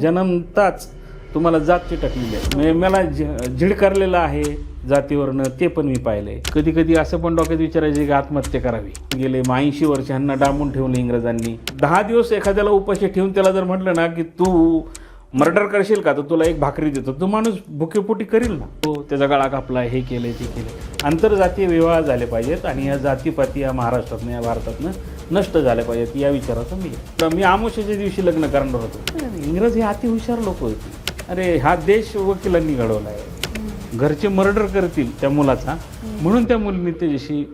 जन्मताच तुम्हाला जात चिटकलेली आहे. म्हणजे मला झिडकारलेलं आहे जातीवरनं, ते पण मी पाहिलंय. कधी कधी असं पण डोक्यात विचारायचे की आत्महत्या करावी. गेले 80 वर्ष ह्यांना डांबून ठेवलं इंग्रजांनी. 10 दिवस एखाद्याला उपाशी ठेवून त्याला जर म्हटलं ना की तू मर्डर करशील का, तर तुला एक भाकरी देतो, तो माणूस भुकेपोटी करील ना. तो त्याचा गळा कापला, हे केलं ते केलं. आंतरजातीय विवाह झाले पाहिजेत आणि या जातीपाती या महाराष्ट्रातनं या भारतातनं नष्ट झाल्या पाहिजेत या विचाराचा मी आमुष्याच्या दिवशी लग्न करणार होतो. इंग्रज हे अतिहुशार लोक होते. अरे हा देश वकिलांनी घडवला आहे. घरचे मर्डर करतील त्या मुलाचा, म्हणून त्या मुलीने त्याच्याशी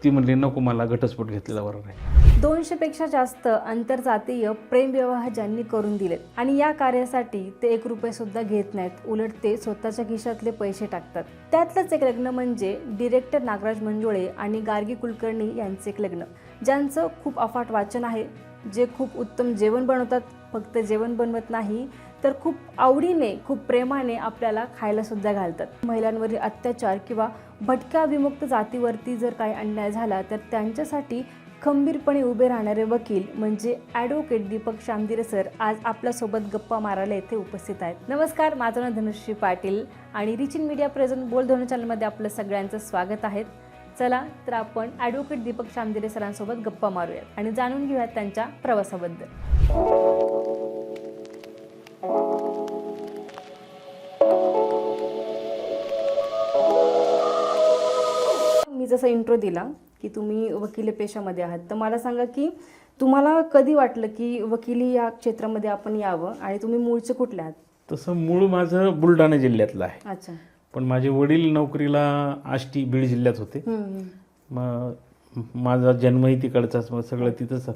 ती म्हणली नको मला घटस्फोट घेतलेला बरोबर आहे. 200 पेक्षा जास्त आंतरजातीय प्रेमविवाह ज्यांनी करून दिलेत आणि या कार्यासाठी ते 1 रुपये सुद्धा घेत नाहीत, उलट ते स्वतःच्या खिशातले पैसे टाकतात. त्यातलंच एक लग्न म्हणजे डिरेक्टर नागराज मंजुळे आणि गार्गी कुलकर्णी यांचे एक लग्न, ज्यांचं खूप अफाट वाचन आहे, जे खूप उत्तम जेवण बनवतात. फक्त जेवण बनवत नाही तर खूप आवडीने, खूप प्रेमाने आपल्याला खायला सुद्धा घालतात. महिलांवरील अत्याचार किंवा भटक्या विमुक्त जातीवरती जर काही अन्याय झाला तर त्यांच्यासाठी खंबीरपणे उभे राहणारे वकील म्हणजे ॲडव्होकेट दीपक शामदिरे सर आज आपल्यासोबत गप्पा मारायला येथे उपस्थित आहेत. नमस्कार, माझं नाव धनुश्री पाटील आणि रिच इन मीडिया प्रेझेंट बोल धनु चॅनलमध्ये आपलं सगळ्यांचं स्वागत आहे. चला तर आपण ॲडव्होकेट दीपक शामदिरे सरांसोबत गप्पा मारूयात आणि जाणून घेऊयात त्यांच्या प्रवासाबद्दल. मी जसा इंट्रो दिला की तुम्ही वकिली पेशामध्ये आहात, तर मला सांगा की तुम्हाला कधी वाटलं की वकिली या क्षेत्रामध्ये आपण यावं आणि तुम्ही मूळचे कुठले आहात? तसं मूळ माझं बुलढाणा जिल्ह्यातलं आहे. अच्छा. पण माझे वडील नोकरीला आष्टी बीड जिल्ह्यात होते. मग माझा जन्मही तिकडचाच, मग सगळं तिथंच,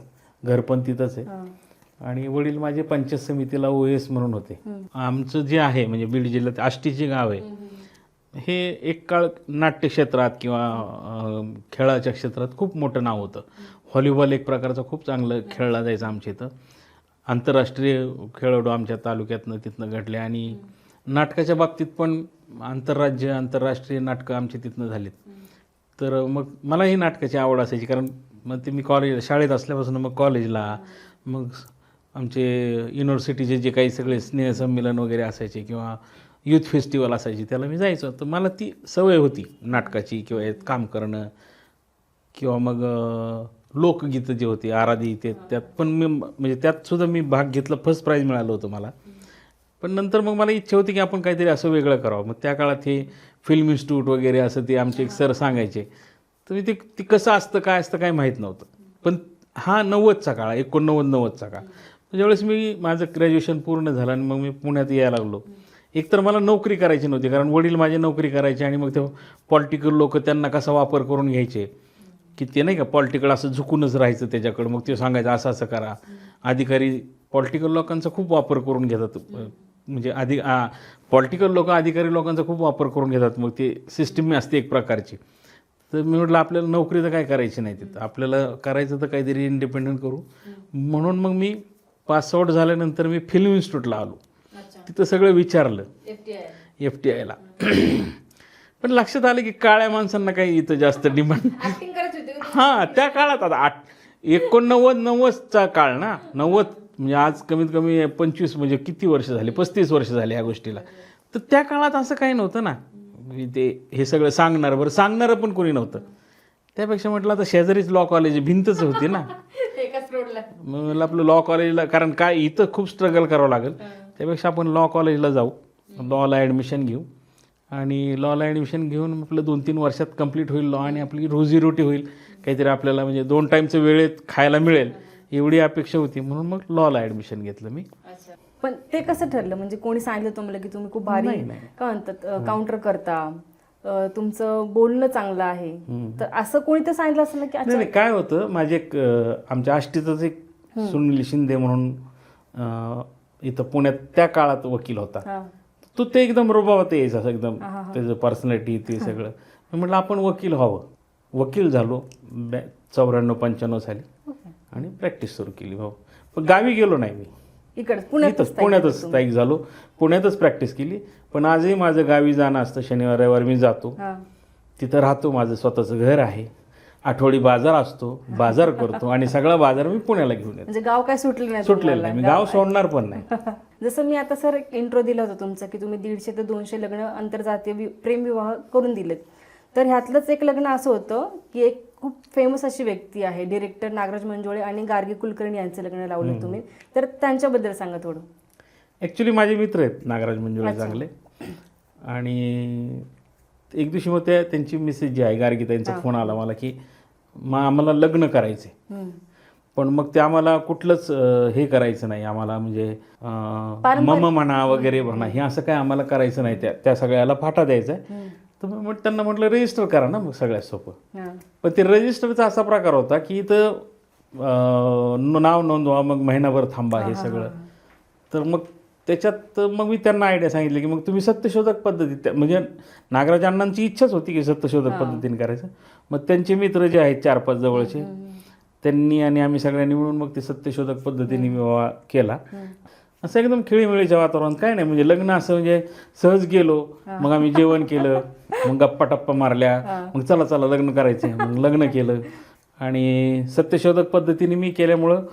घर पण तिथंच आहे. आणि वडील माझे पंचायत समितीला OS म्हणून होते. आमचं जे आहे म्हणजे बीड जिल्ह्यात आष्टीचे गाव आहे, हे एक काळ नाट्यक्षेत्रात किंवा खेळाच्या क्षेत्रात खूप मोठं नाव होतं. व्हॉलीबॉल एक प्रकारचं खूप चांगलं खेळला जायचं आमच्या इथं. आंतरराष्ट्रीय खेळाडू आमच्या तालुक्यातनं तिथनं घडले आणि नाटकाच्या बाबतीत पण आंतरराष्ट्रीय नाटकं आमची तिथनं झालीत. तर मग मलाही नाटकाची आवड असायची, कारण मग ते मी शाळेत असल्यापासून मग कॉलेजला, मग आमचे युनिव्हर्सिटीचे जे काही सगळे स्नेहसंमेलन वगैरे असायचे किंवा यूथ फेस्टिवल असायची, त्याला मी जायचो. तर मला ती सवय होती नाटकाची किंवा काम करणं किंवा मग लोकगीतं जे होती आराधी, त्यात पण मी म्हणजे त्यातसुद्धा मी भाग घेतला. फर्स्ट प्राईज मिळालं होतं मला. पण नंतर मग मला इच्छा होती की आपण काहीतरी असं वेगळं करावं. मग त्या काळात हे फिल्म इन्स्टिट्यूट वगैरे असं ते आमचे एक सर सांगायचे. तर मी ते कसं असतं काय असतं काय माहीत नव्हतं. पण हा 90चा काळ, 89-90चा काळ. ज्यावेळेस मी माझं ग्रॅज्युएशन पूर्ण झालं आणि मग मी पुण्यात यायला लागलो. एकतर मला नोकरी करायची नव्हती, कारण वडील माझे नोकरी करायचे आणि मग ते पॉलिटिकल लोक त्यांना कसा वापर करून घ्यायचे की ते नाही का पॉलिटिकल असं झुकूनच राहायचं त्याच्याकडं. मग ते सांगायचं असं असं करा. अधिकारी पॉलिटिकल लोकांचा खूप वापर करून घेतात, म्हणजे पॉलिटिकल लोक अधिकारी लोकांचा खूप वापर करून घेतात. मग ते सिस्टीम असते एक प्रकारची. तर मी म्हटलं आपल्याला नोकरी तर काय करायची नाही तिथं, आपल्याला करायचं तर काहीतरी इंडिपेंडंट करू. म्हणून मग मी पासआउट झाल्यानंतर मी फिल्म इन्स्टिट्यूटला आलो. तिथं सगळं विचारलं FTIला. पण लक्षात आलं की काळ्या माणसांना काही इथं जास्त डिमांड. हां, त्या काळात आता 89-90चा काळ ना, 90 म्हणजे आज कमीत कमी 25 म्हणजे किती वर्ष झाले, 35 वर्ष झाले ह्या गोष्टीला. तर त्या काळात असं काही नव्हतं ना, ते हे सगळं सांगणारं पण कोणी नव्हतं. त्यापेक्षा म्हटलं आता शेजारीच लॉ कॉलेज, भिंतच होती ना, मग आपलं लॉ कॉलेजला, कारण काय इथं खूप स्ट्रगल करावं लागेल, त्यापेक्षा आपण लॉ कॉलेजला जाऊ, लॉला ॲडमिशन घेऊ आणि लॉला ॲडमिशन घेऊन आपलं 2-3 वर्षात कंप्लीट होईल लॉ आणि आपली रोजीरोटी होईल, काहीतरी आपल्याला म्हणजे 2 टाईमचं वेळेत खायला मिळेल एवढी अपेक्षा होती. म्हणून मग लॉला ॲडमिशन घेतलं मी. पण ते कसं ठरलं, म्हणजे कोणी सांगितलं तुम्हाला की तुम्ही खूप भारी काय म्हणतात काउंटर करता, तुमचं बोलणं चांगलं आहे, तर असं कोणी तर सांगितलं असेल की? नाही, काय होतं, माझे एक आमच्या आष्टीतच एक सुनील शिंदे म्हणून इथं पुण्यात त्या काळात वकील होता. तो ते एकदम रुबाबात यायचा, एकदम त्याचं पर्सनॅलिटी ते सगळं. मी म्हटलं आपण वकील व्हावं. वकील झालो 94-95 साली आणि प्रॅक्टिस सुरू केली. भाऊ पण गावी गेलो नाही मी, पुण्यातच स्थायिक झालो, पुण्यातच प्रॅक्टिस केली. पण आजही माझं गावी जाणं असतं, शनिवार रविवार मी जातो, तिथं राहतो, माझं स्वतःचं घर आहे, आठवडी बाजार असतो, बाजार करतो आणि सगळा बाजार मी पुण्याला घेऊन येतो. म्हणजे गाव काय सुटलेलं नाही? सुटलेलं नाही, मी गाव सोडणार पण नाही. जसं मी आता सर इंट्रो दिला होता तुमचा की तुम्ही 150 ते 200 लग्न आंतरजातीय प्रेमविवाह करून दिलेत, तर ह्यातलंच एक लग्न असं होतं की एक खूप फेमस अशी व्यक्ती आहे, डिरेक्टर नागराज मंजुळे आणि गार्गी कुलकर्णी यांचं लग्न लावलं तुम्ही, तर त्यांच्याबद्दल सांगा थोडं. ॲक्च्युली माझे मित्र आहेत नागराज मंजुळे चांगले, आणि एक दिवशी मग त्यांची मिसेस जी आहे गार्गी, त्यांचा फोन आला मला की मग आम्हाला लग्न करायचे, पण मग ते आम्हाला कुठलंच हे करायचं नाही आम्हाला, म्हणजे मम म्हणा वगैरे म्हणा हे असं काय आम्हाला करायचं नाही, त्या सगळ्याला फाटा द्यायचा आहे. तर मग त्यांना म्हटलं रजिस्टर करा ना, मग सगळ्यात सोपं. पण ते रजिस्टरचा असा प्रकार होता की इथं नाव नोंदवा, मग महिनाभर थांबा हे सगळं. तर मग त्याच्यात मग मी त्यांना आयडिया सांगितली की मग तुम्ही सत्यशोधक पद्धती, म्हणजे नागराज अण्णांची इच्छाच होती की सत्यशोधक पद्धतीने करायचं. मग त्यांचे मित्र जे आहेत 4-5 जवळचे, त्यांनी आणि आम्ही सगळ्यांनी मिळून मग ते सत्यशोधक पद्धतीने विवाह केला. असं एकदम खेळीमेळीच्या वातावरणात, काय नाही म्हणजे लग्न असं म्हणजे सहज गेलो, मग आम्ही जेवण केलं, मग गप्पा टप्पा मारल्या, मग चला चला लग्न करायचं, मग लग्न केलं. आणि सत्यशोधक पद्धतीने मी केल्यामुळं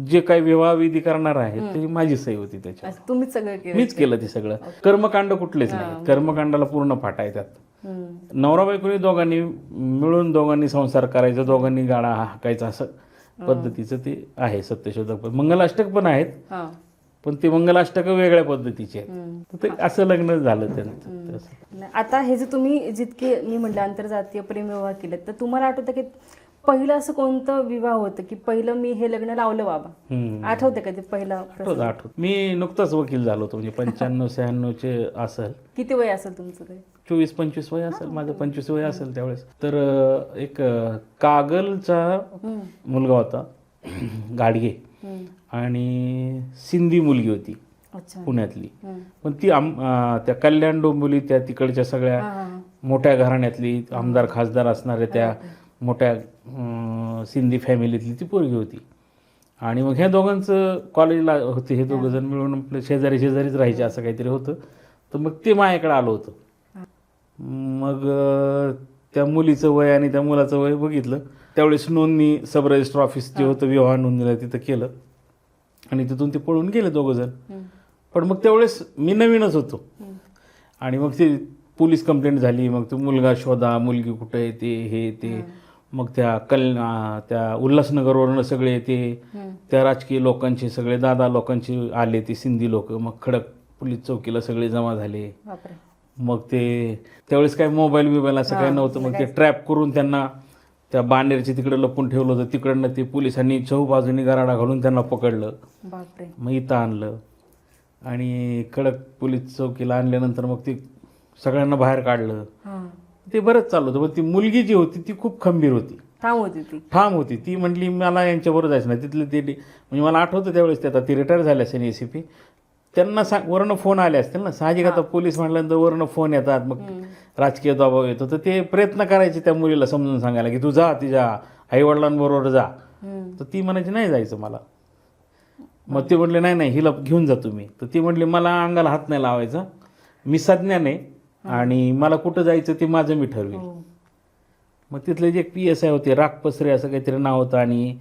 जे काही विवाह विधी करणार आहे ते माझी सही होती त्याच्यात. तुम्हीच सगळं केलं? मीच केलं ते सगळं. कर्मकांड कुठलेच नाही, कर्मकांडाला पूर्ण फाटा आहे त्यात. नवरा बायकोनी दोघांनी संसार करायचा, दोघांनी गाडा हाकायचा, असं पद्धतीचं ते आहे सत्यशोधक. मंगलाष्टक पण आहेत, पण ते मंगलाष्टक वेगळ्या पद्धतीचे आहेत. ते असं लग्न झालं त्यांचं. आता हे जे तुम्ही जितके मी म्हटलं आंतरजातीय प्रेमविवाह केले, तर तुम्हाला आठवतं की पहिलं असं कोणतं विवाह होतं की पहिलं मी हे लग्न लावलं बाबा, आठवतं का ते पहिलं? आठवत. मी नुकताच वकील झालो होतो, म्हणजे 95-96 असेल. किती वय असेल तुमचं? काही 24-25 वय असेल माझं, 25 वय असेल त्यावेळेस. तर एक कागलचा मुलगा होता गाडगे, आणि सिंधी मुलगी होती पुण्यातली, पण ती त्या कल्याण डोंबिवली त्या तिकडच्या सगळ्या मोठ्या घराण्यातली, आमदार खासदार असणाऱ्या त्या मोठ्या सिंधी फॅमिलीतली ती पोरगी होती. आणि मग ह्या दोघांचं कॉलेजला होते, हे दोघं जण मिळून आपले शेजारीच राहायचे, असं काहीतरी होतं. तर मग ते माझ्याकडे आलं होतं. मग त्या मुलीचं वय आणि त्या मुलाचं वय बघितलं, त्यावेळेस नोंदणी सब रजिस्टर ऑफिस जे होतं विवाह नोंदणीला तिथं केलं, आणि तिथून ते पळून गेले दोघं जण. पण मग त्यावेळेस मी नवीनच होतो, आणि मग ते पोलीस कंप्लेंट झाली, मग तो मुलगा शोधा, मुलगी कुठं आहे ते, हे ते. मग त्या उल्हासनगरवरनं सगळे त्या राजकीय लोकांचे सगळे दादा लोकांचे आले, ते सिंधी लोक, मग खडक पोलीस चौकीला सगळे जमा झाले. मग त्यावेळेस काय मोबाईल असं काही नव्हतं, मग ते ट्रॅप करून त्यांना त्या बांडेरच्या तिकडे लपून ठेवलं होतं. तिकडनं ते पोलिसांनी चहूबाजूनी गराडा घालून त्यांना पकडलं, मग इथं आणलं, आणि खडक पोलीस चौकीला आणल्यानंतर मग ते सगळ्यांना बाहेर काढलं. ते बरंच चाललं होतं. पण ती मुलगी जी होती ती खूप खंबीर होती, ठाम होती. ती म्हटली मला यांच्याबरोबर जायचं नाही. तिथलं ते म्हणजे मला आठवतं त्यावेळेस, आता ती रिटायर झाली असेल ACP, त्यांना वरनं फोन आले असतील ना, साहजिक. आता पोलीस म्हटल्यानंतर वरनं फोन येतात, मग राजकीय दबाव येतो. तर ते प्रयत्न करायचे त्या मुलीला समजून सांगायला की तू जा, तिच्या आईवडिलांबरोबर जा. तर ती म्हणायची नाही जायचं मला. मग ते म्हटले नाही हिला घेऊन जा तुम्ही. तर ती म्हटली मला अंगाला हात नाही लावायचा, मी सज्ञाने, आणि मला कुठं जायचं ते माझं मी ठरवेल. मग तिथले जे PSI होते, राखपसरे असं काहीतरी नाव होतं, आणि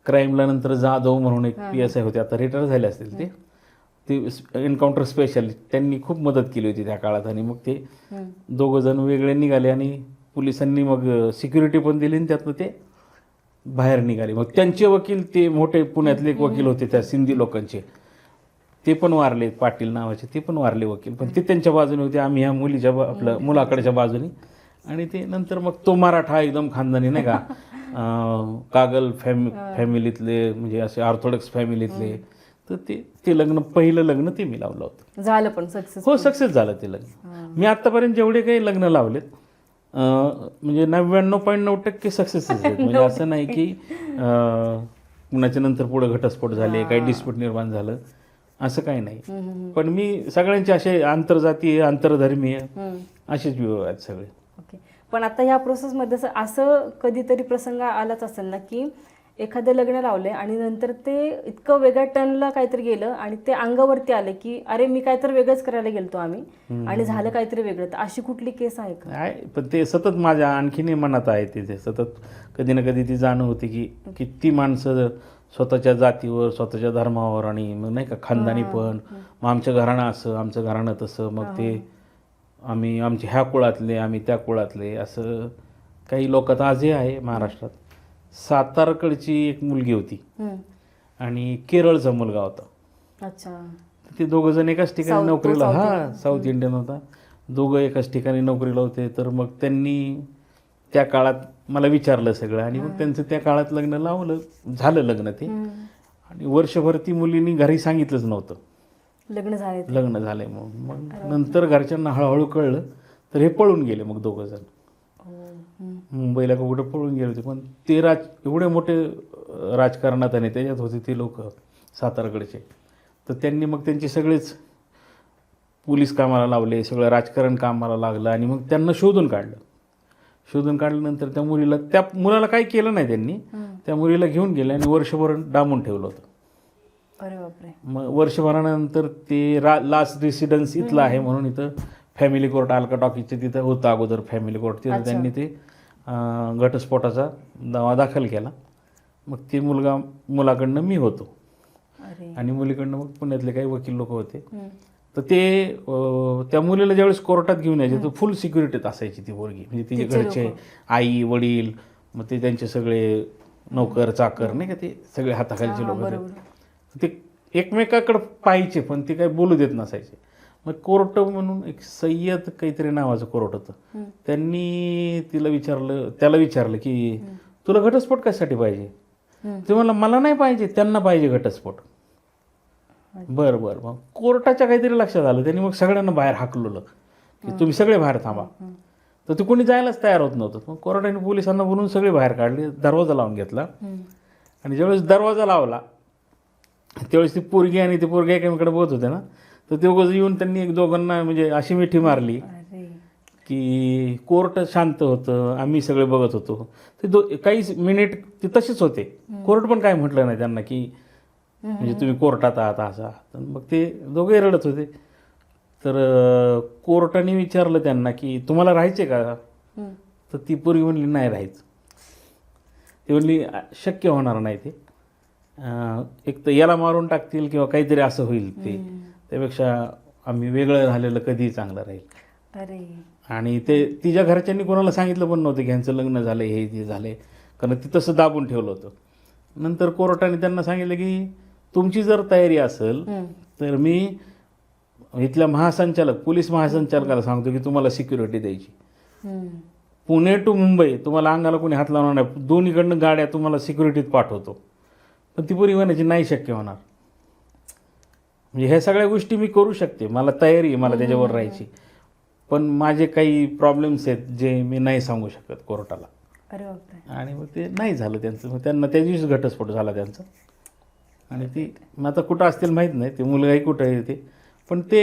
क्राईमला नंतर जाधव म्हणून एक PSI होते, आता रिटायर झाले असतील ते एन्काउंटर स्पेशलिस्ट. त्यांनी खूप मदत केली होती त्या काळात. आणि मग ते दोघं जण वेगळे निघाले, आणि पोलिसांनी मग सिक्युरिटी पण दिली, आणि त्यातनं ते बाहेर निघाले. मग त्यांचे वकील, ते मोठे पुण्यातले एक वकील होते त्या सिंधी लोकांचे, ते पण वारले, पाटील नावाचे, ते पण वारले वकील. पण ते त्यांच्या बाजूने होते, आम्ही ह्या आपल्या मुलाकडच्या बाजूने. आणि ते नंतर मग तो मराठा एकदम खानदानी, नाही का, कागल फॅमिलीतले, म्हणजे असे ऑर्थोडॉक्स फॅमिलीतले. तर ते लग्न, पहिलं लग्न ते मी लावलं होतं. झालं पण सक्सेस? हो, सक्सेस झालं ते लग्न. मी आतापर्यंत जेवढे काही लग्न लावलेत, म्हणजे 99.9% सक्सेसच आहेत. म्हणजे असं नाही की कुणाच्या नंतर पुढे घटस्फोट झाले, काही डिस्प्यूट निर्माण झालं, असं काही नाही. पण मी सगळ्यांचे असे आंतरजातीय, आंतरधर्मीय असेच विवाह आहेत सगळे. ओके. पण आता ह्या प्रोसेसमध्ये असं कधीतरी प्रसंग आलाच असेल ना की एखादं लग्न लावलंय आणि नंतर ते इतकं वेगळ्या टर्नला काहीतरी गेलं आणि ते अंगावरती आले की अरे मी काहीतरी वेगळंच करायला गेलतो आम्ही आणि झालं काहीतरी वेगळं, तर अशी कुठली केस आहे का? आहे, पण ते सतत माझ्या आणखीन मनात आहे. ते सतत कधी ना कधी ती जाणीव होती की किती माणसं स्वतःच्या जातीवर, स्वतःच्या धर्मावर आणि मग नाही का खानदानी पण, मग आमच्या घराणं असं, आमचं घराणं तसं, मग ते आम्ही आमच्या ह्या कुळातले, आम्ही त्या कुळातले, असं काही लोकात आजही आहे महाराष्ट्रात. सातारकडची एक मुलगी होती आणि केरळचा मुलगा होता. अच्छा. ते दोघं जण एकाच ठिकाणी साऊथ- नोकरीला, साऊथ हा इंडियन. साऊथ इंडियन होता. दोघं एकाच ठिकाणी नोकरीला होते. तर मग त्यांनी त्या काळात मला विचारलं सगळं आणि मग त्यांचं त्या काळात लग्न लावलं, झालं लग्न ते. आणि वर्षभर ती मुलीनी घरी सांगितलंच नव्हतं लग्न झाले. लग्न झालंय म्हणून. मग नंतर घरच्यांना हळूहळू कळलं तर हे पळून गेले. मग दोघं जण मुंबईला का कुठं पळून गेले होते. पण ते एवढे मोठे राजकारणात आणि त्याच्यात होते ते लोक सातारकडचे. तर त्यांनी मग त्यांचे सगळेच पोलीस कामाला लावले, सगळं राजकारण कामाला लागलं आणि मग त्यांना शोधून काढलं. शोधून काढल्यानंतर त्या मुलाला काही केलं नाही त्यांनी. त्या मुलीला घेऊन गेले आणि वर्षभर डांबून ठेवलं होतं. अरे बापरे. मग वर्षभरानंतर ते लास्ट रेसिडन्स इथलं आहे म्हणून इथं फॅमिली कोर्ट, अलका टॉकीजचे तिथं होतं अगोदर फॅमिली कोर्ट. तिथं त्यांनी ते घटस्फोटाचा दावा दाखल केला. मग ते मुलाकडनं मी होतो आणि मुलीकडनं मग पुण्यातले काही वकील लोक होते. तर ते त्या मुलीला ज्यावेळेस कोर्टात घेऊन यायचे तर फुल सिक्युरिटीत असायची ती पोरगी. म्हणजे तिचे घरचे, आई वडील, मग ते त्यांचे सगळे नोकर चाकर नाही का, ते सगळे हाताखालचे लोक ते एकमेकाकडे पाहायचे पण ते काही बोलू देत नसायचे. मग कोर्ट म्हणून एक सय्यद काहीतरी नावाचं कोर्ट होतं. त्यांनी त्याला विचारलं की तुला घटस्फोट कशासाठी पाहिजे. ते म्हणला मला नाही पाहिजे, त्यांना पाहिजे घटस्फोट. बरं बरं. मग कोर्टाच्या काहीतरी लक्षात आलं. त्यांनी मग सगळ्यांना बाहेर हाकलवलं की तुम्ही सगळे बाहेर थांबा. तर ते कोणी जायलाच तयार होत नव्हतं. मग कोर्टाने पोलिसांना बोलून सगळे बाहेर काढले, दरवाजा लावून घेतला. आणि ज्यावेळेस दरवाजा लावला त्यावेळेस ती पोरगी आणि ते पोरगे एकामेकडे बघत होते ना, तर ते येऊन त्यांनी दोघांना म्हणजे अशी मिठी मारली की कोर्ट शांत होतं, आम्ही सगळे बघत होतो. ते काही मिनिट ते तसेच होते. कोर्ट पण काय म्हटलं नाही त्यांना की म्हणजे तुम्ही कोर्टात आहात असा. तर मग ते दोघे रडत होते. तर कोर्टाने विचारलं त्यांना की तुम्हाला राहायचे का. तर ती पोरगी म्हणली नाही राहायचं. ती म्हणली शक्य होणार नाही ते, एक तर याला मारून टाकतील किंवा काहीतरी असं होईल ते, त्यापेक्षा आम्ही वेगळं राहिलेलं कधीही चांगलं राहील. अरे. आणि ते तिच्या घरच्यांनी कोणाला सांगितलं पण नव्हतं की ह्यांचं लग्न झालं, हे ते झाले, कारण ती तसं दाबून ठेवलं होतं. नंतर कोर्टाने त्यांना सांगितलं की तुमची जर तयारी असेल तर मी इथल्या पोलीस महासंचालकाला सांगतो की तुम्हाला सिक्युरिटी द्यायची. पुणे टू मुंबई तुम्हाला अंगाला कोणी हात लावणार नाही, दोन्हीकडनं गाड्या तुम्हाला सिक्युरिटीत पाठवतो. पण ती पुरी म्हणायची नाही शक्य होणार. म्हणजे ह्या सगळ्या गोष्टी मी करू शकते, मला तयारी आहे, मला त्याच्यावर राहायची, पण माझे काही प्रॉब्लेम्स आहेत जे मी नाही सांगू शकत कोर्टाला. अरे बापरे. आणि मग ते नाही झालं त्यांचं. मग त्यांना त्या दिवशी घटस्फोट झाला त्यांचा. आणि ती मग आता कुठं असतील माहीत नाही, ते मुलगाही कुठं आहे ते, पण ते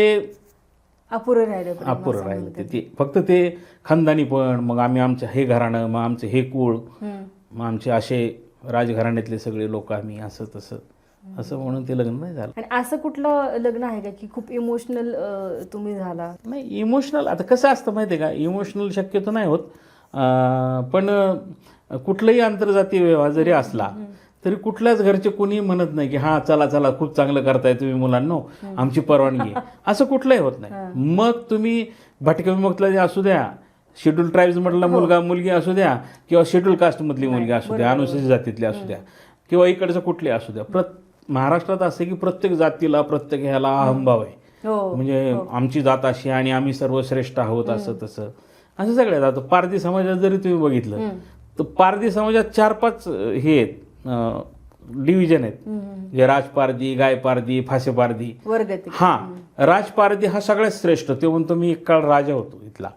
अपुरं राहिलं ते फक्त ते खानदानी पण, मग आम्ही आमचं हे घराणं, मग आमचं हे कुळ, मग आमचे असे राजघराण्यातले सगळे लोक आम्ही, असं तसं असं म्हणून ते लग्न नाही झालं. आणि असं कुठलं लग्न आहे का की खूप इमोशनल तुम्ही झाला. नाही इमोशनल आता कसं असतं माहिती आहे का, इमोशनल शक्यतो नाही होत. पण कुठलाही आंतरजातीय व्यवहार जरी असला तरी कुठल्याच घरचे कोणी म्हणत नाही की हां चला चला खूप चांगलं करताय तुम्ही मुलांनो, आमची परवानगी, असं कुठलंही होत नाही. मग तुम्ही भटक्या विमुक्तला असू द्या, शेड्यूल ट्राईब्समधला मुलगा मुलगी असू द्या, किंवा शेड्यूल कास्टमधली मुलगी असू द्या, अनुसूचित जातीतली असू द्या, किंवा इकडचं कुठले असू द्या, महाराष्ट्रात असं की प्रत्येक जातीला, प्रत्येक ह्याला अहंभाव आहे. म्हणजे आमची जात अशी आणि आम्ही सर्वश्रेष्ठ आहोत, असं तसं असं सगळ्या जातं. पारधी समाजात जरी तुम्ही बघितलं तर पारधी समाजात 4-5 हे आहेत, डिव्हिजन आहेत, जे राजपारधी, गायपारधी, फासेपारधी. हा राजपारधी हा सगळ्यात श्रेष्ठ. ते म्हणतो मी एक काळ राजा होतो इथला.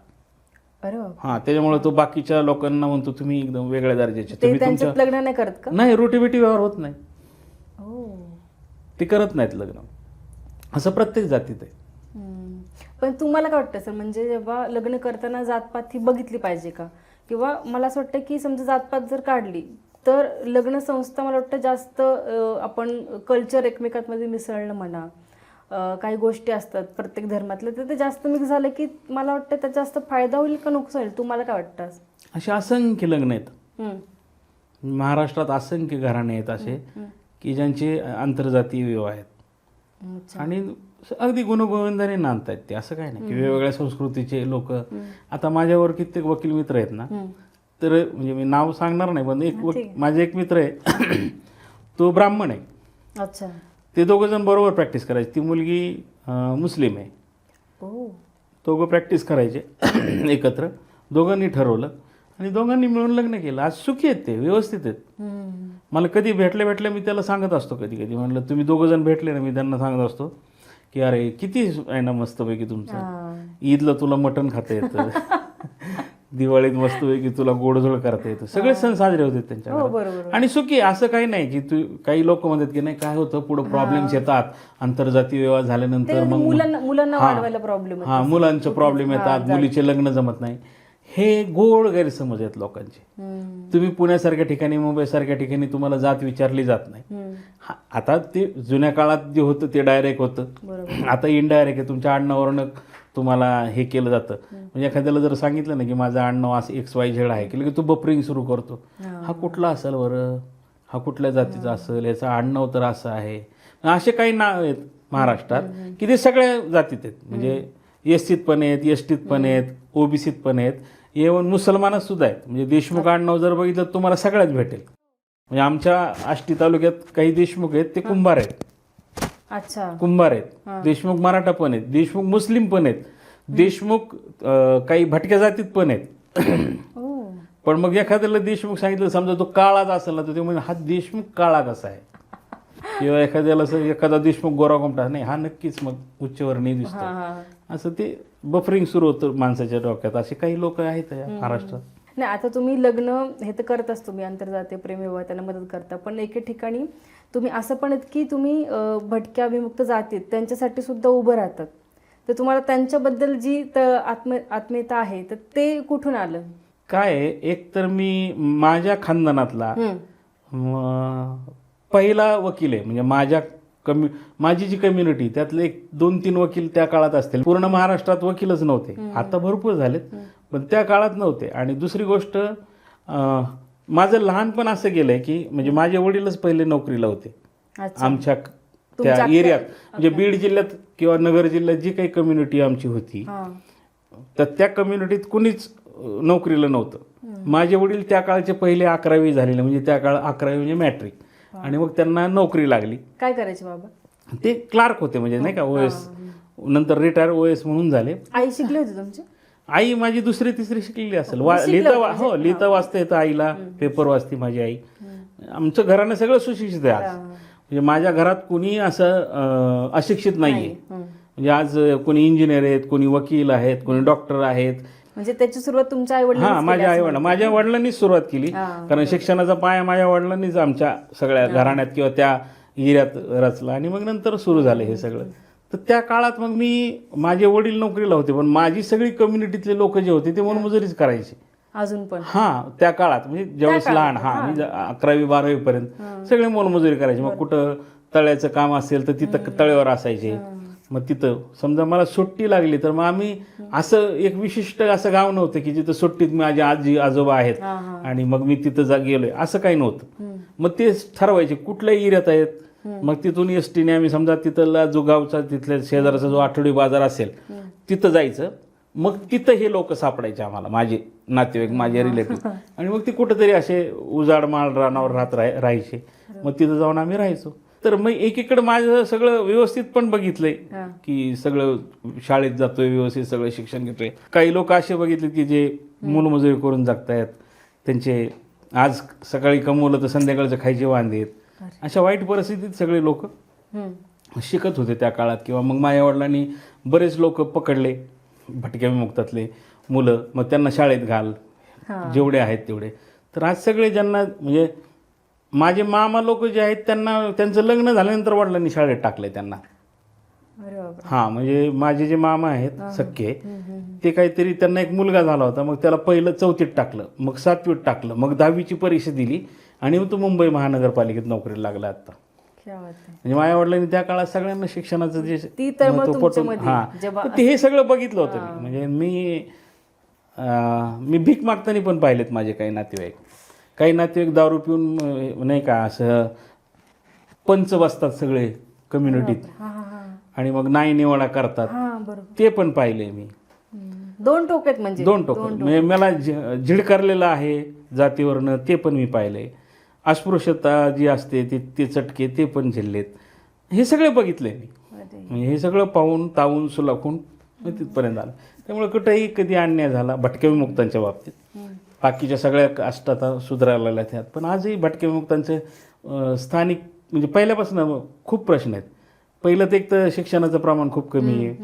हा त्याच्यामुळे तो बाकीच्या लोकांना म्हणतो तुम्ही एकदम वेगळ्या दर्जाचे, तुम्ही तुमच्या लग्न नाही करत का. नाही, रोटीबिटी व्यवहार होत नाही, ते करत नाहीत लग्न. असं प्रत्येक जातीत आहे. पण तुम्हाला काय वाटतं सर, म्हणजे जेव्हा लग्न करताना जातपात ही बघितली पाहिजे का, किंवा मला असं वाटतं की समजा जातपात जर काढली तर लग्न संस्था मला वाटतं जास्त आपण कल्चर एकमेकांमध्ये मिसळणं म्हणा, काही गोष्टी असतात प्रत्येक धर्मातले, तर ते जास्त मिक्स झालं की मला वाटतं त्याचा जास्त फायदा होईल का नुकसान होईल, तुम्हाला काय वाटतं. असे असंख्य लग्न आहेत महाराष्ट्रात, असंख्य घराणे आहेत असे की ज्यांचे आंतरजातीय विवाह आहेत. अच्छा. आणि अगदी गुणगोविंदाने नांदतायत ते, असं काय नाही की वेगवेगळ्या संस्कृतीचे लोक. आता माझ्यावर कित्येक वकील मित्र आहेत ना, तर म्हणजे मी नाव सांगणार नाही, पण माझे एक मित्र आहे तो ब्राह्मण आहे. अच्छा. ते दोघं जण बरोबर प्रॅक्टिस करायचे. ती मुलगी मुस्लिम आहे. ओ. दोघं प्रॅक्टिस करायचे एकत्र. दोघांनी ठरवलं आणि दोघांनी मिळून लग्न केलं. आज सुखी आहेत ते, व्यवस्थित आहेत. मला कधी भेटले मी त्याला सांगत असतो, कधी कधी म्हणलं तुम्ही दोघं जण भेटले ना, मी त्यांना सांगत असतो की अरे किती आहे ना मस्तपैकी तुमचं. ईदला तुला मटण खाता येतं, दिवाळीत मस्तपैकी तुला गोडधोड करता येतं. सगळे सण साजरे होते त्यांच्या घरात. आणि सुखी. असं काही नाही की तू, काही लोक म्हणतात की नाही काय होतं पुढे प्रॉब्लेम्स येतात आंतरजातीय विवाह झाल्यानंतर, मग मुलांना वाढवायला प्रॉब्लेम. हा, मुलांचे प्रॉब्लेम येतात, मुलीचे लग्न जमत नाही. हे गोड गैरसमज आहेत लोकांचे. तुम्ही पुण्यासारख्या ठिकाणी, मुंबईसारख्या ठिकाणी तुम्हाला जात विचारली जात नाही. आता ते जुन्या काळात जे होतं ते डायरेक्ट होतं. आता इनडायरेक्ट आहे. तुमच्या आडनावावरून तुम्हाला हे केलं जातं. म्हणजे एखाद्याला जर सांगितलं ना की माझं आडनाव असं XYZ आहे, की तू बफरिंग सुरू करतो. हा कुठला असेल बरं, हा कुठल्या जातीचा असेल, याचं आडनाव तर असं आहे. असे काही नाव आहेत महाराष्ट्रात की ते सगळ्या जातीत आहेत. म्हणजे एससीत पण आहेत, एसटीत पण आहेत, ओबीसीत पण आहेत, इव्हन मुसलमानात सुद्धा आहेत. म्हणजे देशमुख आडनाव जर बघितलं तुम्हाला सगळ्यात भेटेल. म्हणजे आमच्या आष्टी तालुक्यात काही देशमुख आहेत ते कुंभार आहेत. अच्छा. कुंभार आहेत. देशमुख मराठा पण आहेत, देशमुख मुस्लिम पण आहेत, देशमुख काही भटक्या जातीत पण आहेत. पण मग एखाद्याला देशमुख सांगितलं, समजा तो काळाच असेल ना, तर ते म्हणजे हा देशमुख काळा कसा आहे, किंवा एखाद्याला एखादा देशमुख गोरा कोमटा नाही, हा नक्कीच मग उच्चवर्णीय दिसतो. असं ते बफरिंग सुरू होतं माणसाच्या डोक्यात. असे काही लोक आहेत महाराष्ट्रात. नाही, आता तुम्ही लग्न हे तर करत असतो, तुम्ही आंतरजातीय प्रेमविवाह त्यांना मदत करता, पण एके ठिकाणी तुम्ही असं पण आहेत की तुम्ही भटक्या विमुक्त जातीत त्यांच्यासाठी सुद्धा उभं राहतात. तर तुम्हाला त्यांच्याबद्दल जी आत्मीयता आहे तर ते कुठून आलं? काय, एक तर मी माझ्या खानदानातला पहिला वकील आहे. म्हणजे माझी जी कम्युनिटी त्यातले 2-3 वकील त्या काळात असतील. पूर्ण महाराष्ट्रात वकीलच नव्हते. आता भरपूर झालेत, पण त्या काळात नव्हते. आणि दुसरी गोष्ट, माझं लहानपण असं गेलंय की म्हणजे माझे वडीलच पहिले नोकरीला होते आमच्या त्या एरियात. म्हणजे बीड जिल्ह्यात किंवा नगर जिल्ह्यात जी काही कम्युनिटी आमची होती, तर त्या कम्युनिटीत कुणीच नोकरीला नव्हतं. माझे वडील त्या काळचे पहिले 11वी झालेले, म्हणजे त्या काळ 11वी म्हणजे मॅट्रिक. आणि मग त्यांना नोकरी लागली. काय करायचे बाबा? ते क्लार्क होते, म्हणजे नाही का OS, नंतर रिटायर OS म्हणून झाले. आई शिकली होती तुमची? आई माझी 2री-3री शिकलेली असेल. लिहिता वाचता येतं आईला, पेपर वाचते माझी आई. आमचं घरानं सगळं सुशिक्षित आहे आज. म्हणजे माझ्या घरात कोणी असं अशिक्षित नाहीये. म्हणजे आज कोणी इंजिनियर आहेत, कोणी वकील आहेत, कोणी डॉक्टर आहेत. म्हणजे त्याची सुरुवात तुमच्या आई-वडिलांनी, माझ्या वडिलांनीच सुरुवात केली. कारण शिक्षणाचा पाया माझ्या वडिलांनीच आमच्या सगळ्या घराण्यात किंवा त्या एरियात रचला. आणि मग नंतर सुरू झालं हे सगळं. तर त्या काळात मग माझे वडील नोकरीला होते, पण माझी सगळी कम्युनिटीतले लोक जे होते ते मोलमजुरीच करायचे अजून पण. त्या काळात म्हणजे ज्यावेळेस लहान, म्हणजे 11वी-12वी पर्यंत सगळे मोलमजुरी करायचे. मग कुठं तळ्याचं काम असेल तर तिथं तळ्यावर असायचे. मग तिथं समजा मला सुट्टी लागली तर मग आम्ही असं एक विशिष्ट असं गाव नव्हतं की जिथं सुट्टीत माझे आजी आजोबा आहेत आणि मग मी तिथं गेलोय, असं काही नव्हतं. मग ते ठरवायचे कुठल्या एरियात आहेत. मग तिथून एसटीने आम्ही समजा तिथला जो गावचा तिथल्या शेजारचा जो आठवडी बाजार असेल तिथं जायचं. मग तिथं हे लोक सापडायचे आम्हाला, माझे नातेवाईक, माझे रिलेटिव्ह. आणि मग ते कुठंतरी असे उजाड माळ रानावर राहायचे. मग तिथं जाऊन आम्ही राहायचो. तर मग एकीकडे माझं सगळं व्यवस्थित पण बघितलंय की सगळं शाळेत जातोय, व्यवस्थित सगळं शिक्षण घेतोय. काही लोक असे बघितले की जे मोलमजुरी करून जगतायत, त्यांचे आज सकाळी कमवलं तर संध्याकाळचं खायचे वांदे आहेत. अशा वाईट परिस्थितीत सगळे लोक शिकत होते त्या काळात. किंवा मग माझ्या वडिलांनी बरेच लोक पकडले भटक्या विमुक्तातले मुलं, मग त्यांना शाळेत घाल, जेवढे आहेत तेवढे. तर आज सगळे ज्यांना म्हणजे माझे मामा लोक जे आहेत त्यांचं लग्न झाल्यानंतर वडिलांनी शाळेत टाकले त्यांना. म्हणजे माझे जे मामा आहेत सख्खे, ते काहीतरी त्यांना एक मुलगा झाला होता, मग त्याला पहिलं 4थीत टाकलं, मग 7वीत टाकलं, मग 10वीची परीक्षा दिली आणि मग तो मुंबई महानगरपालिकेत नोकरीला लागला आता. म्हणजे माझ्या वडिलांनी त्या काळात सगळ्यांना शिक्षणाचं जे पटवून हे सगळं बघितलं होतं मी. म्हणजे मी भीक मागताना पण पाहिलेत माझे काही नातेवाईक दारू पिऊन नाही का असं पंच बसतात सगळे कम्युनिटीत हा हा हा आणि मग नाई निवाडा करतात, हा बरोबर. ते पण पाहिले मी. दोन टोक आहेत म्हणजे. दोन टोक मला झिडकारलेलं आहे जातीवरनं, ते पण मी पाहिले. अस्पृश्यता जी असते ते चटके ते पण झेललेत. हे सगळे बघितले मी. म्हणजे हे सगळं पाहून तावून सुलाखून तिथपर्यंत आलं. त्यामुळे कुठेही कधी अन्याय झाला भटक्या विमुक्तांच्या बाबतीत. बाकीच्या सगळ्या कास्ट आता सुधारायला त्यात, पण आजही भटक्या विमुक्तांचे स्थानिक म्हणजे पहिल्यापासून खूप प्रश्न आहेत. पहिलं तर एक तर शिक्षणाचं प्रमाण खूप कमी आहे.